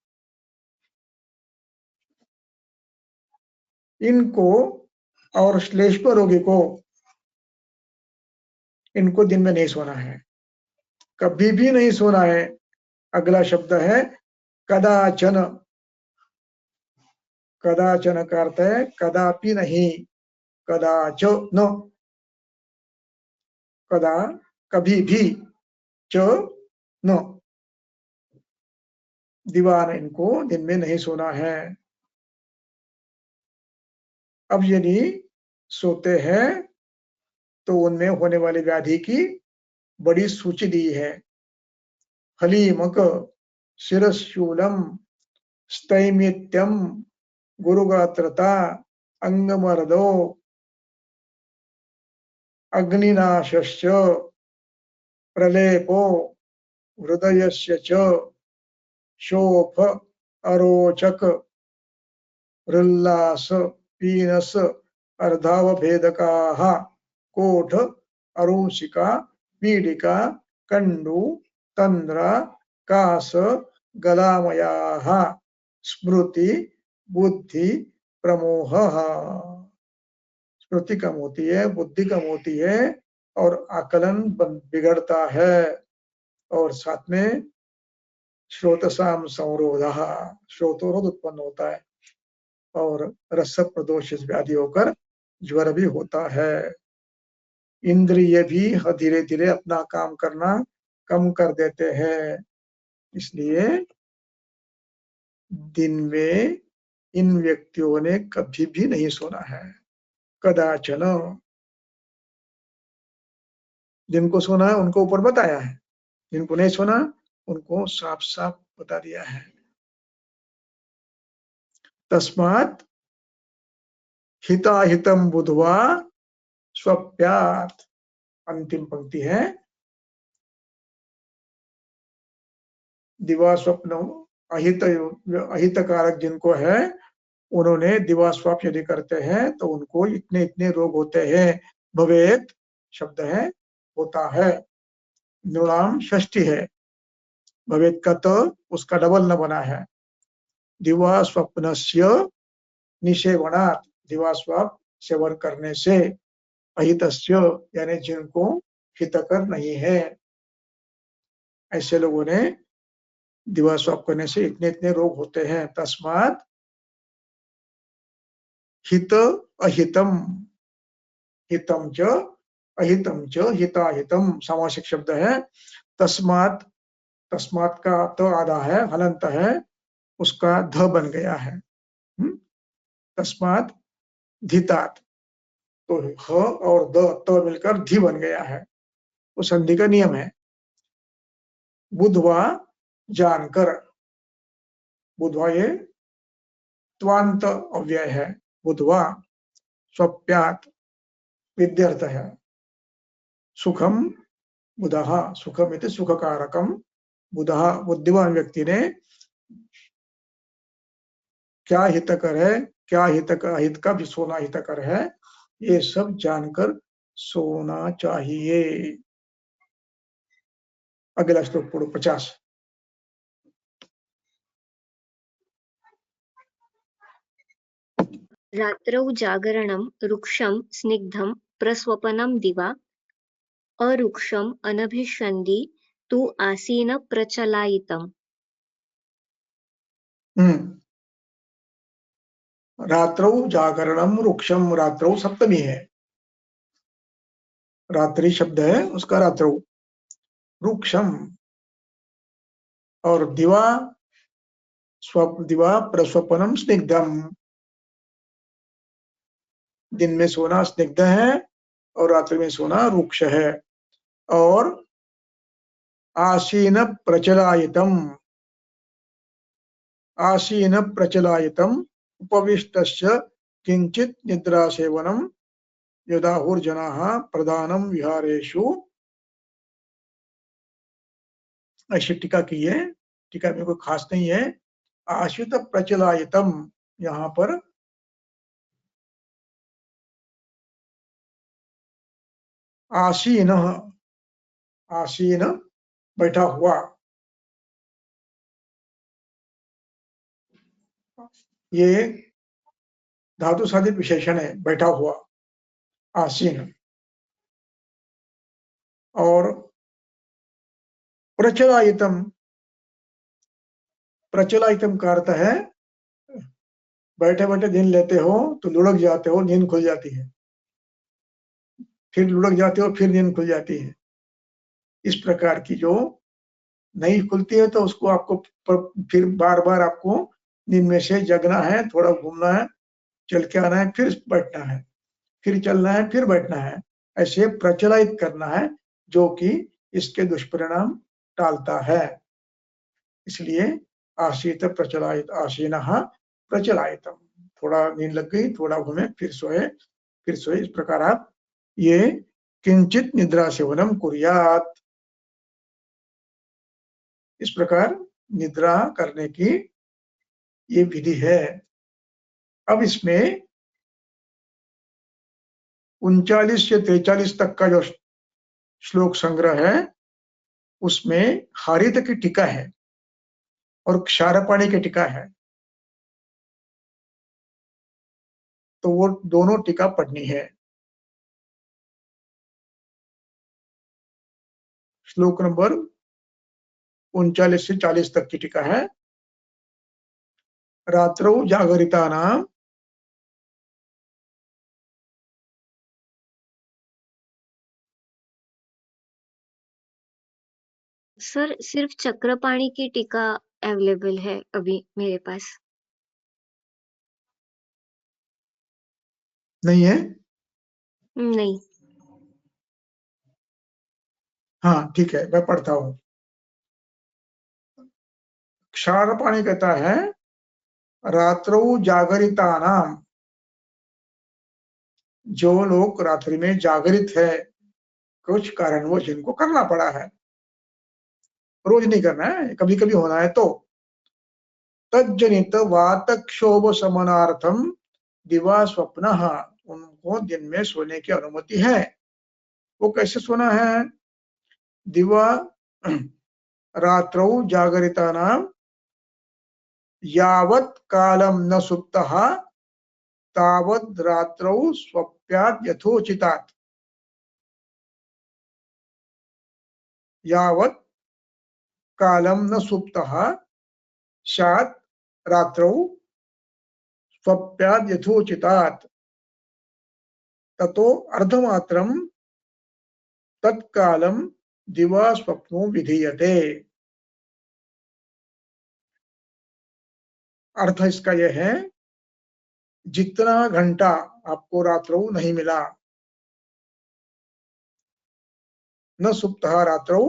इनको और श्लेष्म रोगी को, इनको दिन में नहीं सोना है, कभी भी नहीं सोना है। अगला शब्द है कदाचन, कदाचन का अर्थ है कदापि नहीं, कदाच न, कदा कभी भी, च न, दीवान इनको दिन में नहीं सोना है। अब यदि सोते हैं तो उनमें होने वाली व्याधि की बड़ी सूची दी है। हलीमक, शिरशूलम, स्थैमित्यम, गुरुगात्रता, अंगमर्दो, अग्निनाशश्च, प्रलेपो, हृदयस्य च, शोफ, अरोचक, हृल्लास, पीनस, अर्धावभेदकाः, कोठ, अरुंशिका, पीडिका, कंडु, तंद्रा, कास, गलामयाः, स्मृति, बुद्धि, प्रमोहः। स्मृति कम होती है, बुद्धि कम होती है और आकलन बिगड़ता है, और साथ में श्रोतसाम संरोधः, श्रोतोरोध उत्पन्न होता है और रस प्रदोष व्याधि होकर ज्वर भी होता है। इंद्रिय भी धीरे धीरे अपना काम करना कम कर देते हैं, इसलिए दिन में इन व्यक्तियों ने कभी भी नहीं सोना है। कदाचन, जिनको सोना है उनको ऊपर बताया है, जिनको नहीं सोना उनको साफ साफ बता दिया है। तस्मात् हिताहितम बुधवा स्वप्यात्, अंतिम पंक्ति है, दिवा स्वप्न अहित, अहित कारक जिनको है उन्होंने दिवा स्वाप यदि करते हैं तो उनको इतने इतने रोग होते हैं। भवेत शब्द है होता है, नुणाम षष्ठी है, भवेत का तो उसका डबल न बना है। दिवा स्वप्नस्य निषेवणात्, दिवा स्वाप सेवन करने से, अहितस्य यानी जिनको हितकर नहीं है, ऐसे लोगों ने दिवा स्वाप करने से इतने इतने रोग होते हैं। तस्मात् हित अहितम, हितम च अहितम च हिताहितम सामासिक शब्द है। तस्मात्, तस्मात् का तो आधा है, हलंत है, उसका ध बन गया है। तस्मात् धितात, तो ह और द तो मिलकर धी बन गया है, वो संधि का नियम है। बुधवा जानकर, बुधवा ये त्वांत अव्यय है, बुधवा स्वप्यात विद्यर्थ है। सुखम बुधः, सुखम इति सुखकारकम, बुधः बुद्धिमान व्यक्ति ने क्या हितकर है, क्या हित का भी सोना हितकर है, ये सब जानकर सोना चाहिए। अगला श्लोक पढ़ो 50। रात्रौ जागरणं रुक्षं स्निग्धं प्रस्वपनं दिवा अरुक्षम् अनभिष्यन्ति तु आसीन प्रचलायितम्। रात्रौ जागरणम रुक्षम, रात्रौ सप्तमी है, रात्रि शब्द है उसका रात्रौ, रुक्षम और दिवा दिवा प्रस्वपनम स्निग्धम, दिन में सोना स्निग्ध है और रात्रि में सोना रुक्ष है। और आसीन प्रचलायितम, आसीन प्रचलायितम उपविष्टस्य किंचित निद्रा सेवनम यदाहुर्जनाः प्रधानम विहारेषु, ऐसी टीका की है, टीका में कोई खास नहीं है। आशित प्रचलायितम, यहाँ पर आसीन, आसीन बैठा हुआ, ये धातु साधित विशेषण है, बैठा हुआ, आसीन। और प्रचलायितम, प्रचलायितम का अर्थ है बैठे बैठे नींद लेते हो तो लुढ़क जाते हो, नींद खुल जाती है, फिर लुढ़क जाते हो, फिर नींद खुल जाती है। इस प्रकार की जो नहीं खुलती है तो उसको आपको फिर बार बार आपको नींद में से जगना है, थोड़ा घूमना है, चल के आना है, फिर बैठना है, फिर चलना है, फिर बैठना है, ऐसे प्रचलित करना है, जो कि इसके दुष्परिणाम टालता है। इसलिए आशीत प्रचलायित आसीनः प्रचलायितम, थोड़ा नींद लग गई, थोड़ा घूमे, फिर सोए, फिर सोए। इस प्रकार आप ये किंचित निद्रा सेवनम कुर्यात, इस प्रकार निद्रा करने की ये विधि है। अब इसमें 39 से 43 तक का जो श्लोक संग्रह है उसमें हारित की टीका है और क्षारपाणी की टीका है, तो वो दोनों टीका पढ़नी है। श्लोक नंबर 39 से 40 तक की टीका है। रात्रौ जागरितानां सर सिर्फ चक्रपाणी की टीका अवेलेबल है अभी मेरे पास। नहीं है? नहीं। हाँ ठीक है, मैं पढ़ता हूं। क्षारपाणी कहता है रात्रौ जागरितानां, जो लोग रात्रि में जागरित है, कुछ कारणवश जिनको करना पड़ा है, रोज नहीं करना है, कभी कभी होना है, तो तज्जनित वातक्षोभ शमनार्थम दिवा स्वप्नः, उनको दिन में सोने की अनुमति है। वो कैसे सोना है? दिवा रात्रौ जागरितानां यावत् कालम न सुप्तः तावद् रात्रौ स्वप्यात् यथोचितात्, यावत् कालम न सुप्तः स्यात् रात्रौ स्वप्यात् यथोचितात् ततो अर्धमात्रं तत्कालम दिवा स्वप्नो विधीयते। अर्थ इसका यह है, जितना घंटा आपको रात्रौ नहीं मिला, न सुप्तः रात्रौ,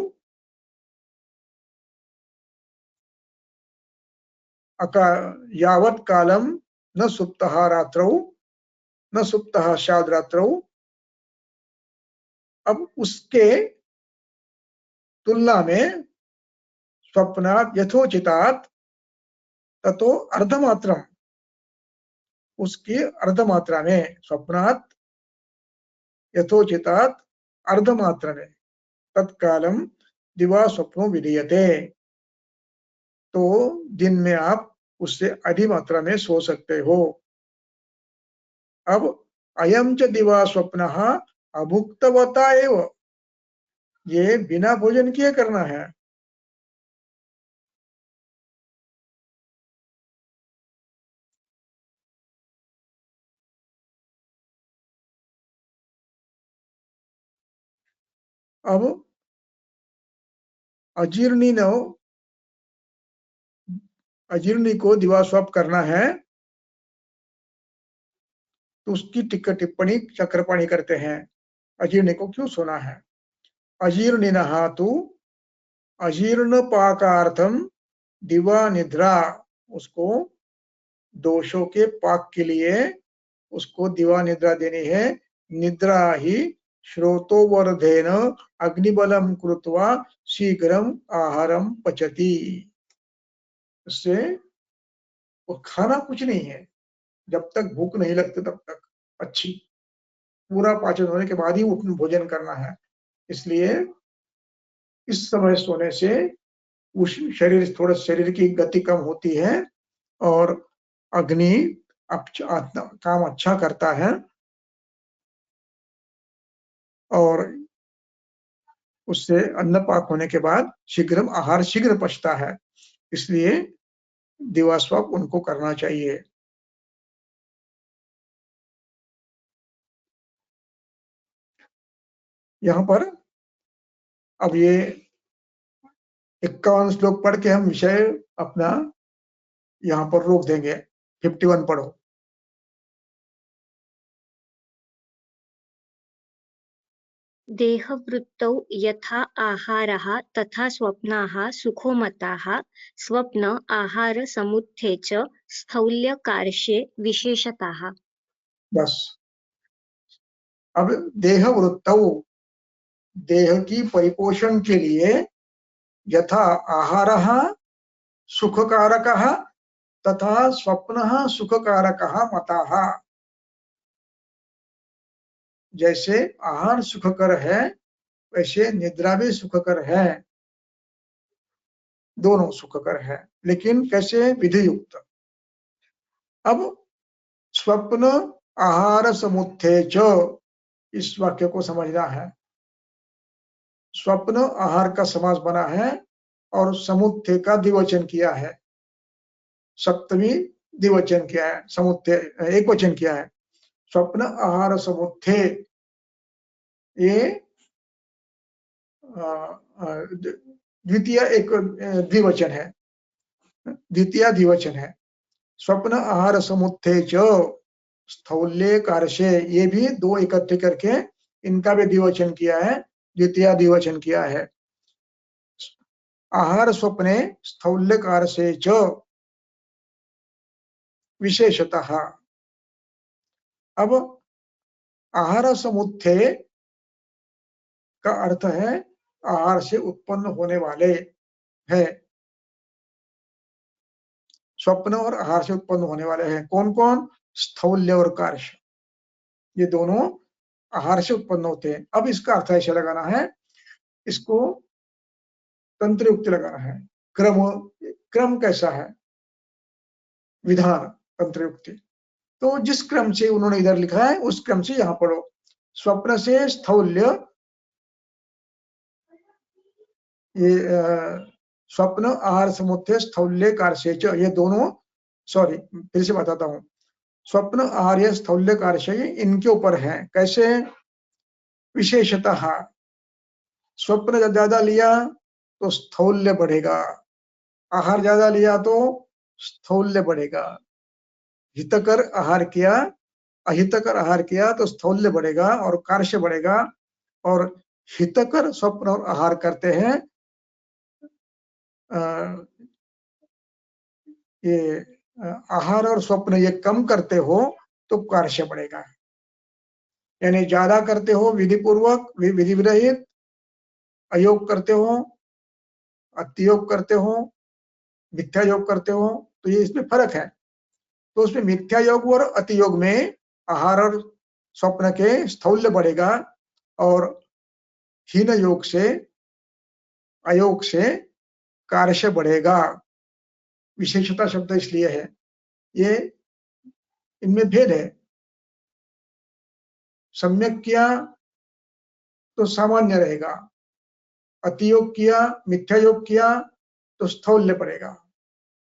यावत् कालम न सुप्तः रात्रौ, न सुप्तः स्याद् रात्रौ, अब उसके तुलना में स्वप्नात् यथोचितात् ततो अर्धमात्रम, उसकी अर्धमात्रा में, स्वप्नात् यथोचितात् अर्धमात्रा में, तत्कालम दिवा स्वप्नो विधीयते, तो दिन में आप उससे अधिक मात्रा में सो सकते हो। अब अयम च दिवा स्वप्नः अभुक्तवता एव, ये बिना भोजन किए करना है। अब अजीर्णी न, अजीर्णी को दिवा स्वप्न करना है तो उसकी टिप्पणी चक्रपाणी करते हैं, अजीर्णी को क्यों सोना है। अजीर्णिनः तु अजीर्ण पाकार्थम दिवा निद्रा, उसको दोषों के पाक के लिए उसको दिवा निद्रा देनी है। निद्रा ही श्रोतोवर्धेन अग्निबलम कृत्वा शीघ्रम आहारम पचति, उससे वो खाना कुछ नहीं है, जब तक भूख नहीं लगती तब तक अच्छी, पूरा पाचन होने के बाद ही भोजन करना है। इसलिए इस समय सोने से उस शरीर, थोड़ा शरीर की गति कम होती है और अग्नि काम अच्छा करता है और उससे अन्न पाक होने के बाद शीघ्र आहार शीघ्र पचता है। इसलिए दिवास्वप उनको करना चाहिए। यहाँ पर अब ये 51 श्लोक पढ़ के हम विषय अपना यहाँ पर रोक देंगे। 51 पढ़ो। देहवृत्तौ यथा आहारः तथा स्वप्नाः सुखोमताः स्वप्न आहार समुत्थे च स्थौल्यकार्ष्ये विशेषताः। बस। अब देहवृत्तौ, देह की परिपोषण के लिए यथा आहारः सुखकारकः तथा स्वप्नः सुखकारकः मताः, जैसे आहार सुखकर है वैसे निद्रा भी सुखकर है, दोनों सुखकर है, लेकिन कैसे? विधि युक्त। अब स्वप्न आहार समुत्थे च, इस वाक्य को समझना है। स्वप्न आहार का समास बना है और समुत्थे का द्विवचन किया है, सप्तमी द्विवचन किया है, समुत्थे एक वचन किया है। स्वप्न आहार समुत्थे, ये द्वितीय एक द्विवचन है, द्वितीय द्विवचन है। स्वप्न आहार समुत्थे च स्थौल्ये कार्ष्ये, ये भी दो इकट्ठे करके इनका भी द्विवचन किया है, द्वितीय द्विवचन किया है। आहार स्वप्ने स्थौल्य कार्ष्ये च विशेषतः। अब आहार समुत्थे का अर्थ है आहार से उत्पन्न होने वाले है, स्वप्न और आहार से उत्पन्न होने वाले हैं। कौन कौन? स्थौल्य और कार्ष्य, ये दोनों आहार से उत्पन्न होते हैं। अब इसका अर्थ ऐसे लगाना है, इसको तंत्र युक्ति लगाना है। क्रम, क्रम कैसा है? विधान, तंत्र युक्ति। तो जिस क्रम से उन्होंने इधर लिखा है उस क्रम से यहां पढ़ो। स्वप्न से स्थौल्य, ये स्वप्न आहार समुत्थे स्थौल्य कार्ष्ये च, ये दोनों, सॉरी फिर से बताता हूं, स्वप्न आहार्य स्थौल्य कार्ष्य इनके ऊपर है। कैसे? विशेषतः स्वप्न ज्यादा लिया तो स्थौल्य बढ़ेगा, आहार ज्यादा लिया तो स्थौल्य बढ़ेगा। हितकर आहार किया, अहितकर आहार किया तो स्थौल्य बढ़ेगा और कार्ष्य बढ़ेगा। और हितकर स्वप्न और आहार करते हैं, ये आहार और स्वप्न ये कम करते हो तो कार्ष्य बढ़ेगा। यानी ज्यादा करते हो विधि पूर्वक, विधि विरहित, अयोग करते हो, अतियोग करते हो, मिथ्या योग करते हो, तो ये इसमें फर्क है। तो उसमें मिथ्या योग और अतियोग में आहार और स्वप्न के स्थौल्य बढ़ेगा और हीन योग से, अयोग से कार्य बढ़ेगा। विशेषता शब्द इसलिए है, ये इनमें भेद है। सम्यक किया तो सामान्य रहेगा, अतियोग किया, मिथ्या योग किया तो स्थौल्य बढ़ेगा,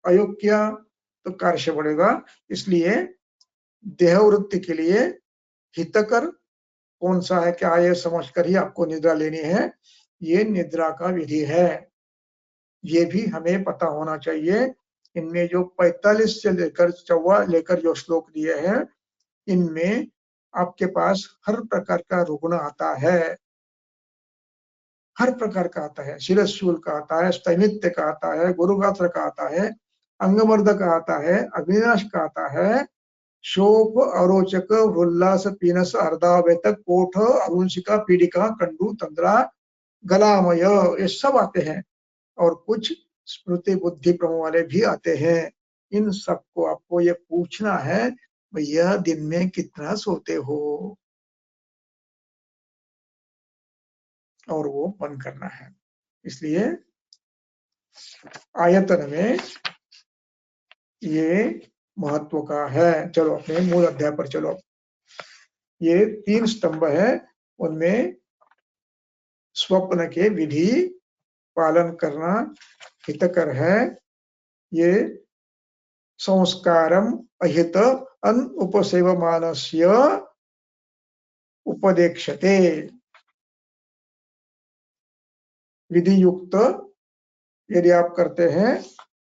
अयोग किया तो कार्य बढ़ेगा। इसलिए देहवृत्ति के लिए हितकर कौन सा है, क्या ये समझ कर ही आपको निद्रा लेनी है। ये निद्रा का विधि है, ये भी हमें पता होना चाहिए। इनमें जो 45 से लेकर 54 लेकर जो श्लोक दिए हैं, इनमें आपके पास हर प्रकार का रुग्ण आता है, हर प्रकार का आता है। शिरशूल का आता है, स्थैमित्य का आता है, गुरुगात्र का आता है, अंगमर्द का आता है, अग्निनाश का आता है, शोक, अरोचक, उल्लास, पीनस, अर्धावेतक, कोठ, अरुंशिका, पीड़िका, कंडू, तंद्रा, गलामय, ये सब आते हैं। और कुछ स्मृति बुद्धि प्रमो वाले भी आते हैं। इन सबको आपको ये पूछना है, भैया दिन में कितना सोते हो, और वो बंद करना है। इसलिए आयतन में ये महत्व का है। चलो अपने मूल अध्याय पर चलो। ये 3 स्तंभ है, उनमें स्वप्न के विधि पालन करना हितकर है। ये संस्कारम अहित अनुपसेवमानस्य उपदेक्षते। विधि युक्त यदि आप करते हैं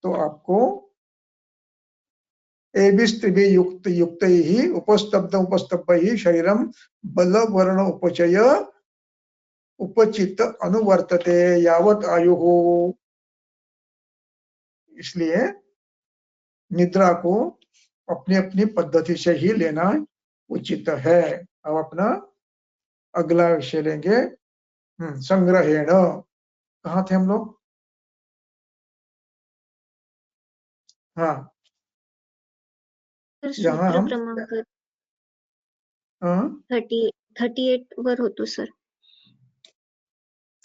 तो आपको एभिस्त्रिभि युक्त युक्त ही उपस्तब्ध ही शरीरम बल वर्ण उपचय उपचित अनुवर्तते यावत आयु हो। इसलिए निद्रा को अपनी अपनी पद्धति से ही लेना उचित है। अब अपना अगला विषय लेंगे संग्रहेण। कहाँ थे हम लोग? हाँ, यहाँ सूत्र हम क्रमांक 38 38 वर होतो सर।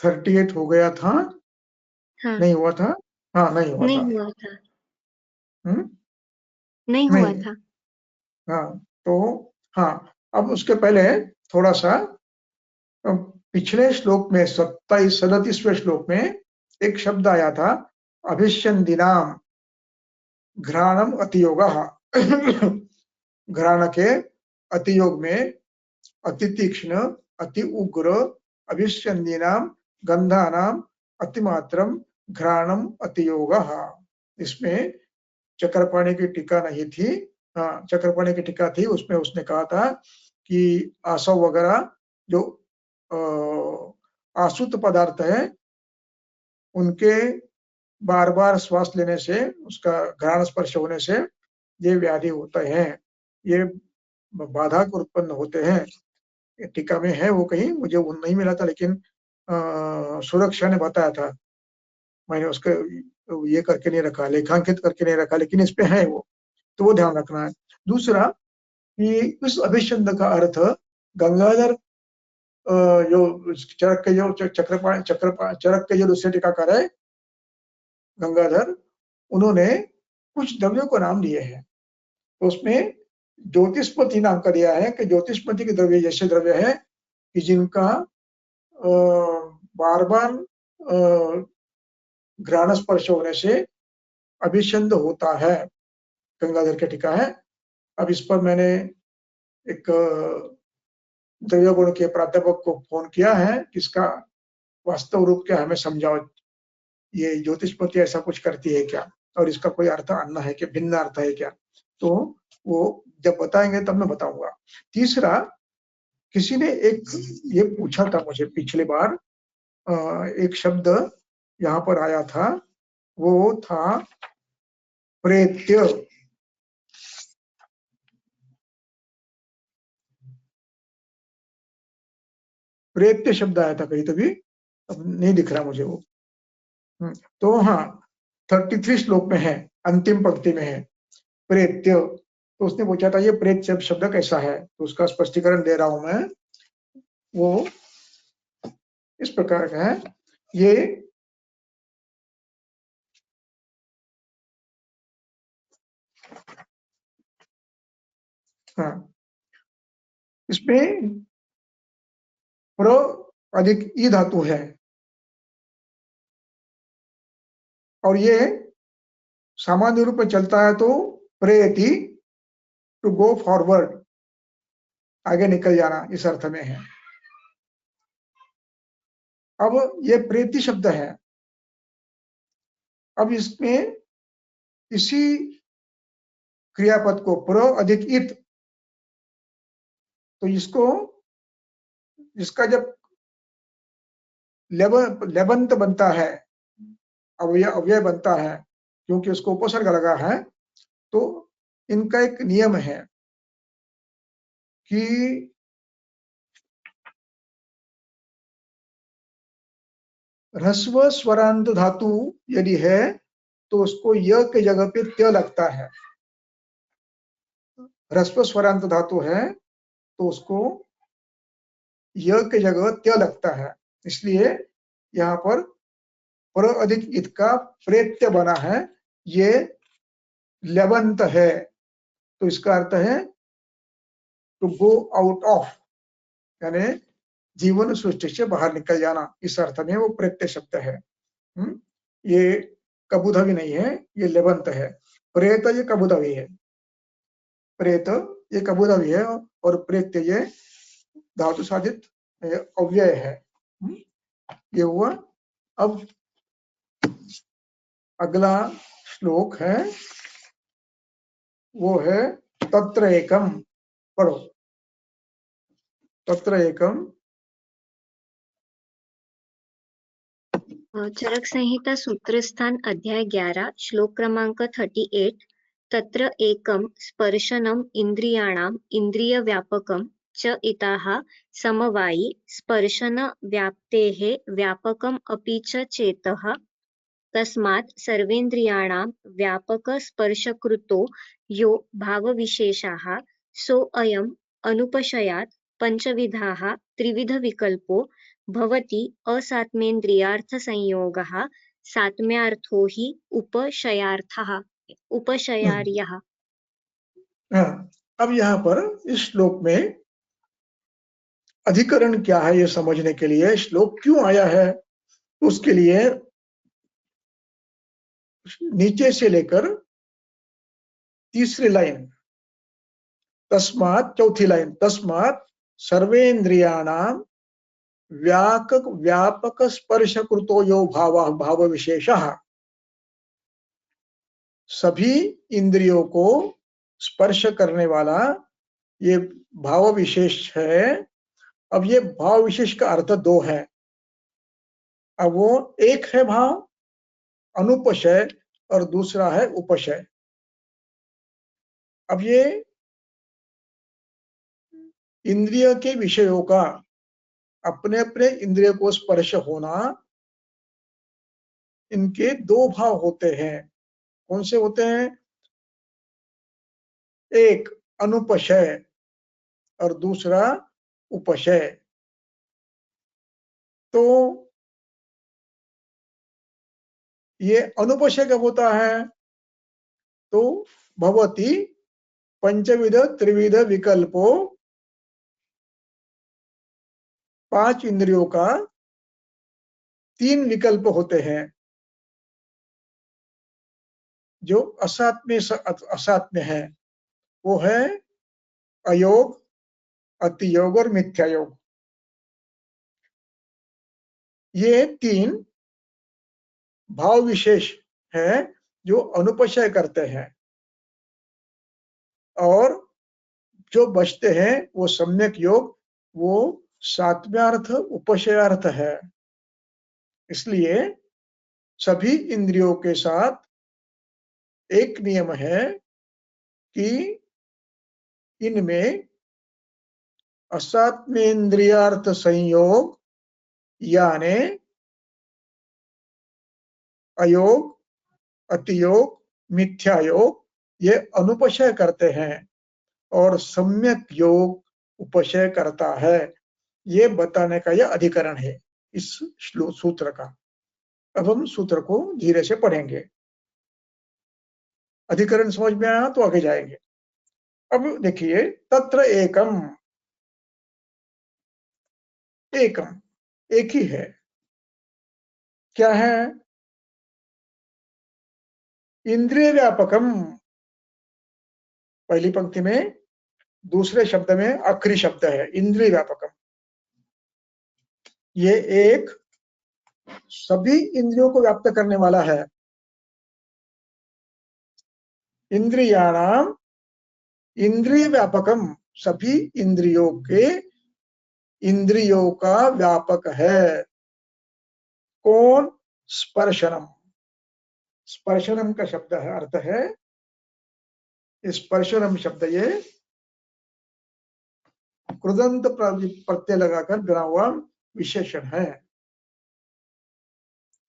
38 हो गया था? हाँ, नहीं हुआ था? हाँ, नहीं हुआ नहीं था। हुआ था, हम्म नहीं हुआ नहीं, था। हाँ, तो हाँ, अब उसके पहले थोड़ा सा पिछले श्लोक में 37वें श्लोक में एक शब्द आया था अभिष्यन्दिनाम घ्राणम अतियोगः। घ्राण के अतियोग में अति तीक्ष्ण, अति उग्र, अभिष्यन्दिनाम गंधानाम अतिमात्रम घ्राणम अतियोगः। इसमें चक्रपाणि की टीका नहीं थी। हाँ, चक्रपाणि की टीका थी, उसमें उसने कहा था कि आसव वगैरह जो आसुत पदार्थ है उनके बार बार श्वास लेने से, उसका घ्राण स्पर्श होने से ये व्याधि होते हैं, ये बाधक उत्पन्न होते हैं। टीका में है वो, कहीं मुझे वो नहीं मिला था, लेकिन सुरक्षा ने बताया था। मैंने उसका ये करके नहीं रखा, लेखांकित करके नहीं रखा, लेकिन इस पे है वो, तो वो ध्यान रखना है। दूसरा कि इस अभिषंद का अर्थ गंगाधर जो चरक के जो चरक के जो दूसरे टीकाकार है गंगाधर, उन्होंने कुछ द्रव्यों को नाम दिए हैं। तो उसमें ज्योतिषपति नाम का दिया है कि ज्योतिषपति के द्रव्य जैसे द्रव्य है कि जिनका बार बार घ्राण स्पर्श होने से अभिषंद होता है, गंगाधर के टीका है। अब इस पर मैंने एक द्रव्य गुण के प्राध्यापक को फोन किया है कि इसका वास्तव रूप क्या, हमें समझाओ, ये ज्योतिषपति ऐसा कुछ करती है क्या, और इसका कोई अर्थ अन्य है क्या, भिन्न अर्थ है क्या? तो वो जब बताएंगे तब मैं बताऊंगा। तीसरा, किसी ने एक ये पूछा था मुझे पिछली बार, एक शब्द यहाँ पर आया था, वो था प्रेत्य। प्रेत्य शब्द आया था कहीं, तभी अब नहीं दिख रहा मुझे वो। तो हाँ, 33 श्लोक में है, अंतिम पंक्ति में है प्रेत्य। तो उसने पूछा था ये प्रेत शब्द कैसा है, तो उसका स्पष्टीकरण दे रहा हूं मैं। वो इस प्रकार का है, ये हाँ, इसमें प्र अधिक ई धातु है, और ये सामान्य रूप में चलता है तो प्रेति, टू गो फॉरवर्ड, आगे निकल जाना, इस अर्थ में है। अब ये प्रेति शब्द है, अब इसमें इसी क्रियापद को प्र अधिक इत, तो इसको, इसका जब लेबंत बनता है, अव्यय बनता है, क्योंकि उसको उपसर्ग लगा है, तो इनका एक नियम है कि ह्रस्व स्वरांत धातु यदि है तो उसको य के जगह पे त्य लगता है। ह्रस्व स्वरांत धातु है तो उसको य के जगह त्य लगता है, इसलिए यहाँ पर प्र अधिक इत का प्रेत्य बना है, ये लेवंत है, तो इसका अर्थ है टू गो आउट ऑफ, यानी जीवन सृष्टि से बाहर निकल जाना, इस अर्थ में वो प्रत्यय शब्द है। ये कबूधा भी नहीं है, ये लेवंत है। प्रेत ये कबूतरी है, प्रेत ये कबूतरी है, और प्रेत्य ये धातु साधित अव्यय है। ये हुआ। अब अगला श्लोक है, वो है तत्र एकम। पढ़ो, तत्र एकम। चरक संहिता सूत्रस्थान अध्याय 11 श्लोक क्रमांक 38। तत्र एकम स्पर्शनम इंद्रियाणाम इंद्रिय व्यापकम च इताः समवायी स्पर्शन व्याप्तेः व्यापकम अपि च चेतः तस्मात् सर्वेन्द्रियाणां व्यापक स्पर्शकृतो यो भावविशेषः सोऽयम् अनुपशयात् पंचविधाः त्रिविध विकल्पो भवति असात्मेन्द्रियार्थ संयोगः सात्म्यार्थो हि उपशयार्यः। अब यहाँ पर इस श्लोक में अधिकरण क्या है ये समझने के लिए, श्लोक क्यों आया है, उसके लिए नीचे से लेकर तीसरी लाइन, तस्मात्, चौथी लाइन, तस्मात् सर्वेन्द्रियाणां व्यापक स्पर्शकृतो यो भाव विशेषः, सभी इंद्रियों को स्पर्श करने वाला ये भाव विशेष है। अब ये भाव विशेष का अर्थ दो है। अब वो एक है भाव अनुपशय और दूसरा है उपशय। अब ये इंद्रिय के विषयों का अपने अपने इंद्रिय को स्पर्श होना, इनके दो भाव होते हैं। कौन से होते हैं? एक अनुपशय और दूसरा उपशय। तो ये अनुपशय कब होता है? तो भवति पंचविध त्रिविध विकल्पो, पांच इंद्रियों का तीन विकल्प होते हैं जो असात्म्य है। वो है अयोग, अतियोग और मिथ्यायोग। ये तीन भाव विशेष है जो अनुपशय करते हैं, और जो बचते हैं वो सम्यक योग, वो सात्म्यार्थ उपशयार्थ है। इसलिए सभी इंद्रियों के साथ एक नियम है कि इनमें असात्मेन्द्रियार्थ संयोग यानी अयोग, अतियोग, मिथ्यायोग ये अनुपशय करते हैं और सम्यक योग उपशय करता है। ये बताने का यह अधिकरण है इस सूत्र का। अब हम सूत्र को धीरे से पढ़ेंगे। अधिकरण समझ में आया तो आगे जाएंगे। अब देखिए, तत्र एकम, एकम एक ही है। क्या है? इंद्रिय व्यापकम, पहली पंक्ति में, दूसरे शब्द में आखिरी शब्द है इंद्रिय व्यापकम। ये एक सभी इंद्रियों को व्याप्त करने वाला है। इंद्रियाणाम इंद्रिय व्यापकम, सभी इंद्रियों के इंद्रियों का व्यापक है। कौन? स्पर्शनम। स्पर्शनम का शब्द है, अर्थ है स्पर्शनम शब्द ये कृदंत प्रत्यय लगाकर बना हुआ विशेषण है।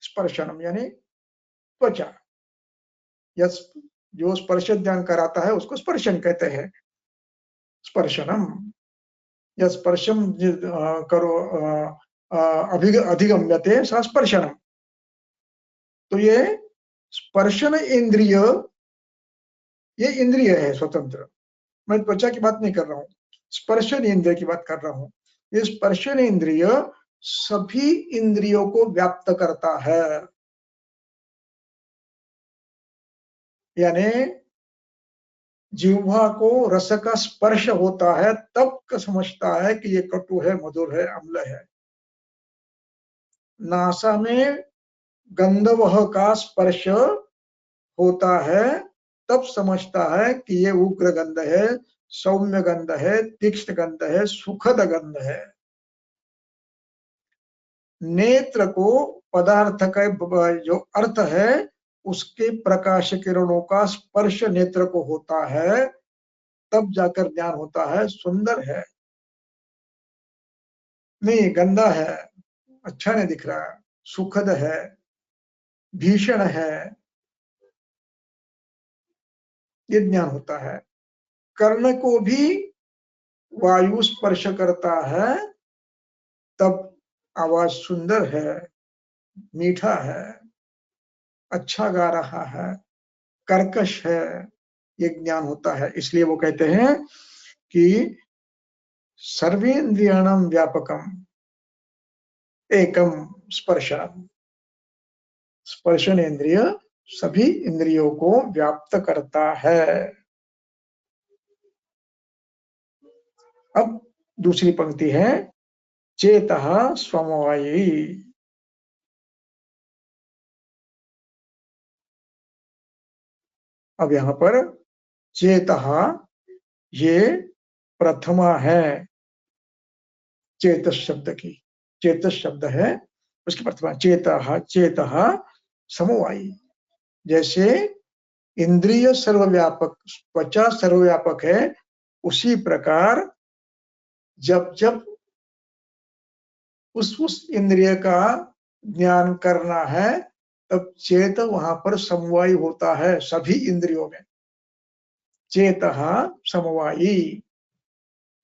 स्पर्शनम यानी त्वचा, जो स्पर्श ध्यान कराता है उसको स्पर्शन कहते हैं। स्पर्शनम या स्पर्शम करो अधिगम्यते सा स्पर्शनम। तो ये स्पर्शन इंद्रिय, ये इंद्रिय है स्वतंत्र। मैं त्वचा की बात नहीं कर रहा हूं, स्पर्शन इंद्रिय की बात कर रहा हूं। ये स्पर्शन इंद्रिय सभी इंद्रियों को व्याप्त करता है। यानी जिह्वा को रस का स्पर्श होता है तब समझता है कि ये कटु है, मधुर है, अम्ल है। नासा में गंधवह का स्पर्श होता है तब समझता है कि ये उग्र गंध है, सौम्य गंध है, तीक्ष्ण गंध है, सुखद गंध है। नेत्र को पदार्थ का जो अर्थ है उसके प्रकाश किरणों का स्पर्श नेत्र को होता है, तब जाकर ज्ञान होता है सुंदर है, नहीं गंदा है, अच्छा नहीं दिख रहा, सुखद है, भीषण है, ये ज्ञान होता है। कर्ण को भी वायु स्पर्श करता है तब आवाज सुंदर है, मीठा है, अच्छा गा रहा है, कर्कश है, ये ज्ञान होता है। इसलिए वो कहते हैं कि सर्वेन्द्रियाणाम व्यापकम एकम स्पर्शनम। स्पर्शन इंद्रिय सभी इंद्रियों को व्याप्त करता है। अब दूसरी पंक्ति है चेतः स्वमवायी। अब यहां पर चेतः ये प्रथमा है चेतस शब्द की, चेतस शब्द है उसकी प्रथमा। चेतः चेतः समवायी, जैसे इंद्रिय सर्वव्यापक, त्वचा सर्वव्यापक है, उसी प्रकार जब जब उस इंद्रिय का ज्ञान करना है तब चेत वहां पर समवायी होता है सभी इंद्रियों में। चेतः समवायी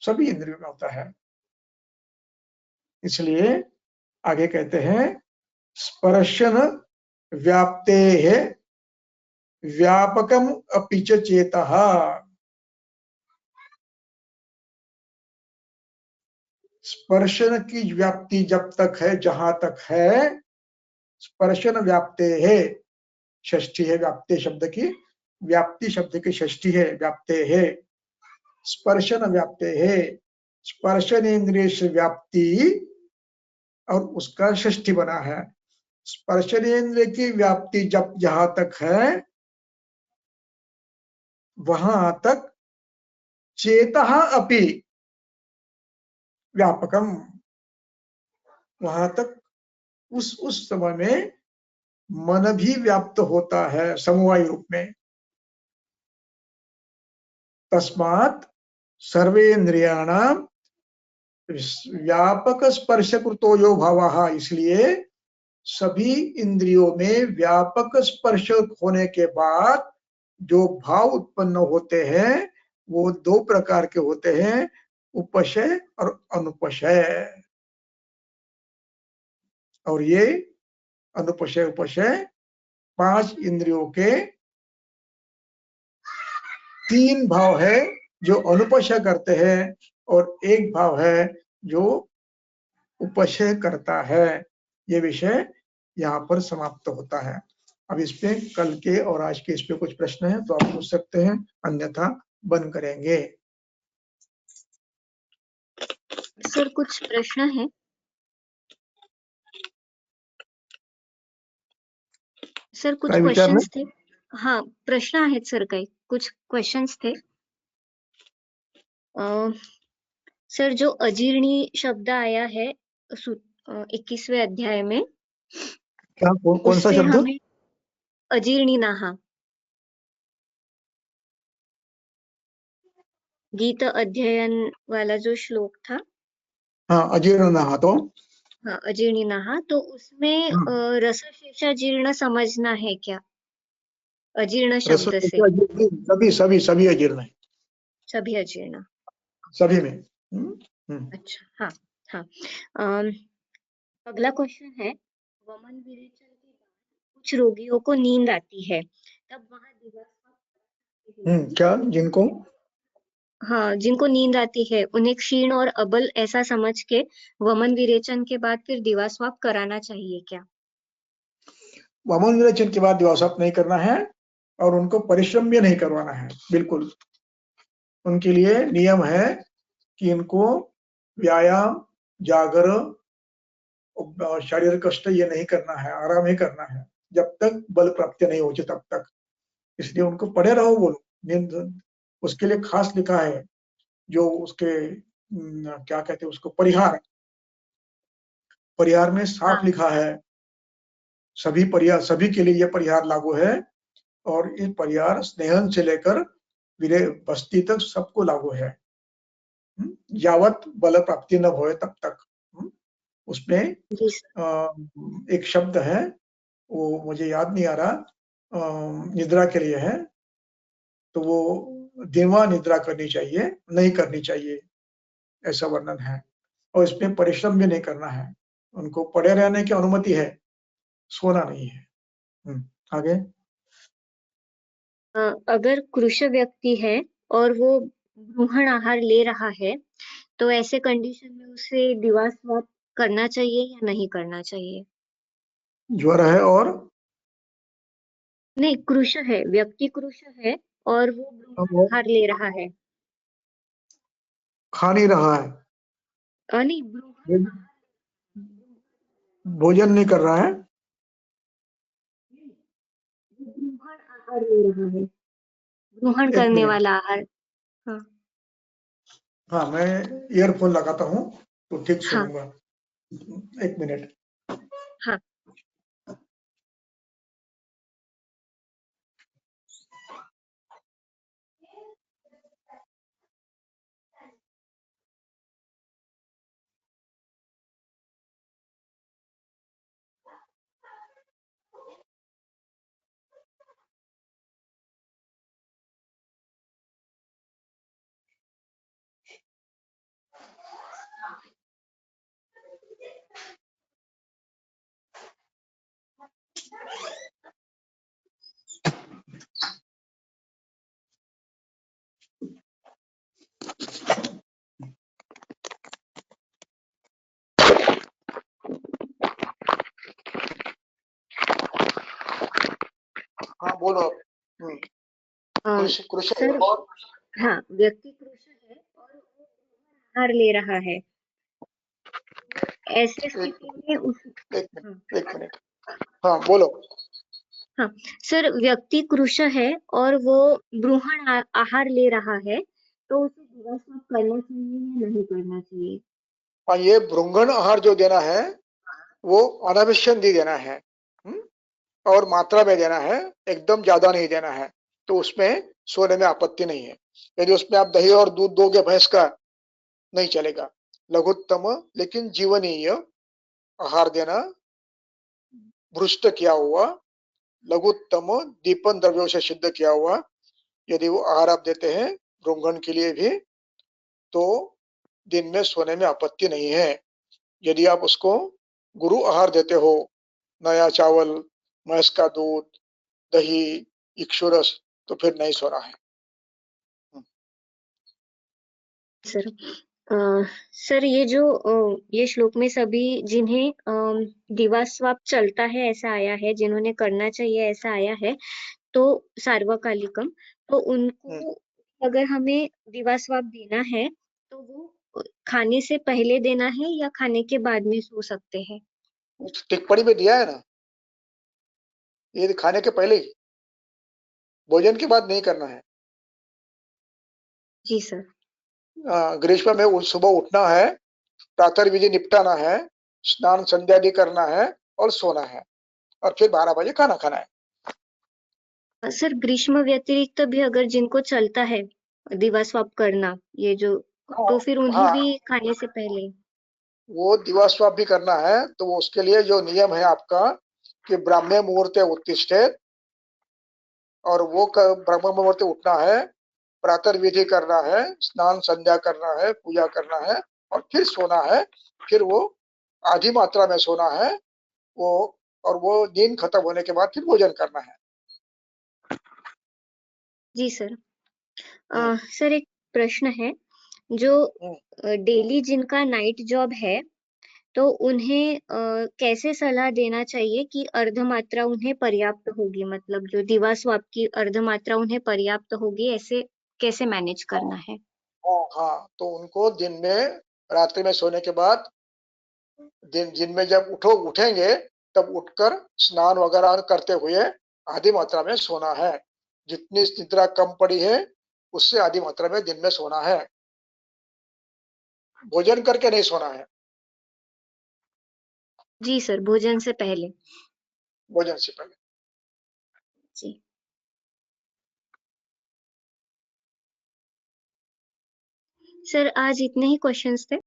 सभी इंद्रियों में होता है। इसलिए आगे कहते हैं स्पर्शन व्याप्तेः व्यापकम अपि च चेतः। स्पर्शन की व्याप्ति जब तक है, जहां तक है, स्पर्शन व्याप्तेः, षष्ठी है व्याप्ते शब्द की, व्याप्ति शब्द की षष्ठी है व्याप्तेः। स्पर्शन व्याप्तेः, स्पर्शन इंद्रिय से व्याप्ति और उसका षष्ठी बना है। स्पर्शनेन्द्रिय की व्याप्ति जब जहां तक है वहां तक चेतः अपि व्यापकम, वहां तक उस समय में मन भी व्याप्त होता है समवायी रूप में। तस्मात् सर्वेन्द्रियाणाम व्यापक स्पर्श कृतो यो भावः, इसलिए सभी इंद्रियों में व्यापक स्पर्श होने के बाद जो भाव उत्पन्न होते हैं वो दो प्रकार के होते हैं, उपशय और अनुपशय। और ये अनुपशय उपशय पांच इंद्रियों के तीन भाव है जो अनुपशय करते हैं और एक भाव है जो उपशय करता है। ये विषय यहाँ पर समाप्त होता है। अब इस पे कल के और आज के इस पे कुछ प्रश्न हैं तो आप पूछ सकते हैं, अन्यथा बंद करेंगे। सर कुछ प्रश्न है। सर कुछ काय विचारलं? क्वेश्चंस थे। हाँ प्रश्न आहेत सर, काही कुछ क्वेश्चंस थे। सर जो अजीर्णी शब्द आया है 21वें अध्याय में, क्या कौन सा उससे शब्द? हमें अजीर्णिनाः, गीता अध्ययन वाला जो श्लोक था। हाँ अजीर्णनाः, तो हाँ अजीर्णिनाः, तो उसमें रसशेषाजीर्ण समझना है क्या? अजीर्ण शब्द से सभी सभी सभी अजीर्ण है, सभी अजीर्ण सभी में। अच्छा हाँ हाँ। अगला क्वेश्चन है, वमन विरेचन के बाद कुछ रोगियों को नींद आती है, तब वहां दिवस क्या जिनको? हाँ जिनको नींद आती है उन्हें क्षीण और अबल ऐसा समझ के वमन विरेचन के बाद फिर दिवास्वाप कराना चाहिए क्या? वमन विरेचन के बाद दिवास्वाप नहीं करना है, और उनको परिश्रम भी नहीं करवाना है बिल्कुल। उनके लिए नियम है कि इनको व्यायाम, जागरण और शारीरिक कष्ट ये नहीं करना है, आराम ही करना है जब तक बल प्राप्ति नहीं होती तब तक। इसलिए उनको पढ़े रहो वो लोग। नींद उसके लिए खास लिखा है, जो उसके क्या कहते हैं उसको, परिहार। परिहार में साफ लिखा है, सभी परिहार, सभी के लिए ये परिहार लागू है। और ये परिहार स्नेहन से लेकर वीरे बस्ती तक सबको लागू है। यावत बल प्राप्ति न होए तब तक। उसमें जी सर। एक शब्द है, वो मुझे याद नहीं आ रहा, निद्रा के लिए है, तो वो दिनवा निद्रा करनी चाहिए, नहीं करनी चाहिए, ऐसा वर्णन है। और इसमें परिश्रम भी नहीं करना है, उनको पड़े रहने की अनुमति है, सोना नहीं है। आगे। अगर कृश व्यक्ति है और वो ब्रूहण आहार ले रहा है, तो ऐसे कंडीशन में उसे दिवास्वाप करना चाहिए या नहीं करना चाहिए? ज्वर है और नहीं, कृश है, व्यक्ति कृश है और वो ब्रूहण आहार ले रहा है। खा नहीं रहा है, नहीं, ब्रूहण भोजन नहीं कर रहा है। आहार ले रहा है, ग्रहण एक करने मिनट, वाला आहार। हाँ हाँ मैं ईयरफोन लगाता हूँ तो ठीक हाँ सुनूंगा। एक मिनट। हाँ। हाँ बोलो। कृषि सर, और हाँ, व्यक्ति कृश है और वो आहार ले रहा है, ऐसे स्थिति में उस एक मिनट, हाँ, एक मिनट। हाँ बोलो। हाँ सर, व्यक्ति कृश है और वो ब्रूहण आहार ले रहा है, तो उसे दिवास्वाप करना चाहिए या नहीं करना चाहिए? हाँ, ये भृंगण आहार जो देना है वो अनावश्यक नहीं देना है, और मात्रा में देना है, एकदम ज्यादा नहीं देना है। तो उसमें सोने में आपत्ति नहीं है। यदि उसमें आप दही और दूध दोगे भैंस का, नहीं चलेगा। लघुत्तम लेकिन जीवनीय आहार देना, भ्रुष्ट किया हुआ, लघुत्तम दीपन द्रव्यों से सिद्ध किया हुआ, यदि वो आहार आप देते हैं भृंगण के लिए भी, तो दिन में सोने में आपत्ति नहीं है। यदि आप उसको गुरु आहार देते हो, नया चावल, भैंस का दूध, दही, इक्षुरस, तो फिर नहीं सोना है। सर, सर, ये श्लोक में सभी जिन्हें दिवास्वाप चलता है ऐसा आया है, जिन्होंने करना चाहिए ऐसा आया है, तो सार्वकालिकम, तो उनको अगर हमें दिवास्वाप देना है तो वो खाने से पहले देना है या खाने के बाद में सो सकते हैं? टिप्पणी में दिया है ना, ये खाने के पहले ही, भोजन के बाद नहीं करना है। जी सर। ग्रीष्म में सुबह उठना है, प्रातः विधि निपटाना है, स्नान संध्या भी करना है और सोना है, और फिर 12 बजे खाना खाना है। सर, ग्रीष्म व्यतिरिक्त भी अगर जिनको चलता है दिवास्वाप करना, ये जो, हाँ, तो फिर उन्हें हाँ, भी खाने से पहले? वो दिवास्वाप भी करना है, तो वो उसके लिए जो नियम है आपका कि ब्राह्मण मुहूर्ते उत्तिष्ठे, और वो ब्रह्म मुहूर्ते उठना है, प्रातः विधि करना है, स्नान संध्या करना है, पूजा करना है, और फिर सोना है। फिर वो आधी मात्रा में सोना है वो, और वो नींद खत्म होने के बाद फिर भोजन करना है। जी सर। सर, एक प्रश्न है, जो डेली जिनका नाइट जॉब है, तो उन्हें कैसे सलाह देना चाहिए कि अर्धमात्रा उन्हें पर्याप्त होगी, मतलब जो दिवास्वाप की अर्धमात्रा उन्हें पर्याप्त होगी, ऐसे कैसे मैनेज करना है? हाँ, तो उनको दिन में, रात्रि में सोने के बाद दिन में जब उठेंगे तब उठकर स्नान वगैरह करते हुए आधी मात्रा में सोना है। जितनी निद्रा कम पड़ी है उससे आधी मात्रा में दिन में सोना है। भोजन करके नहीं सोना है, जी सर, भोजन से पहले। भोजन से पहले। जी सर, आज इतने ही क्वेश्चंस थे।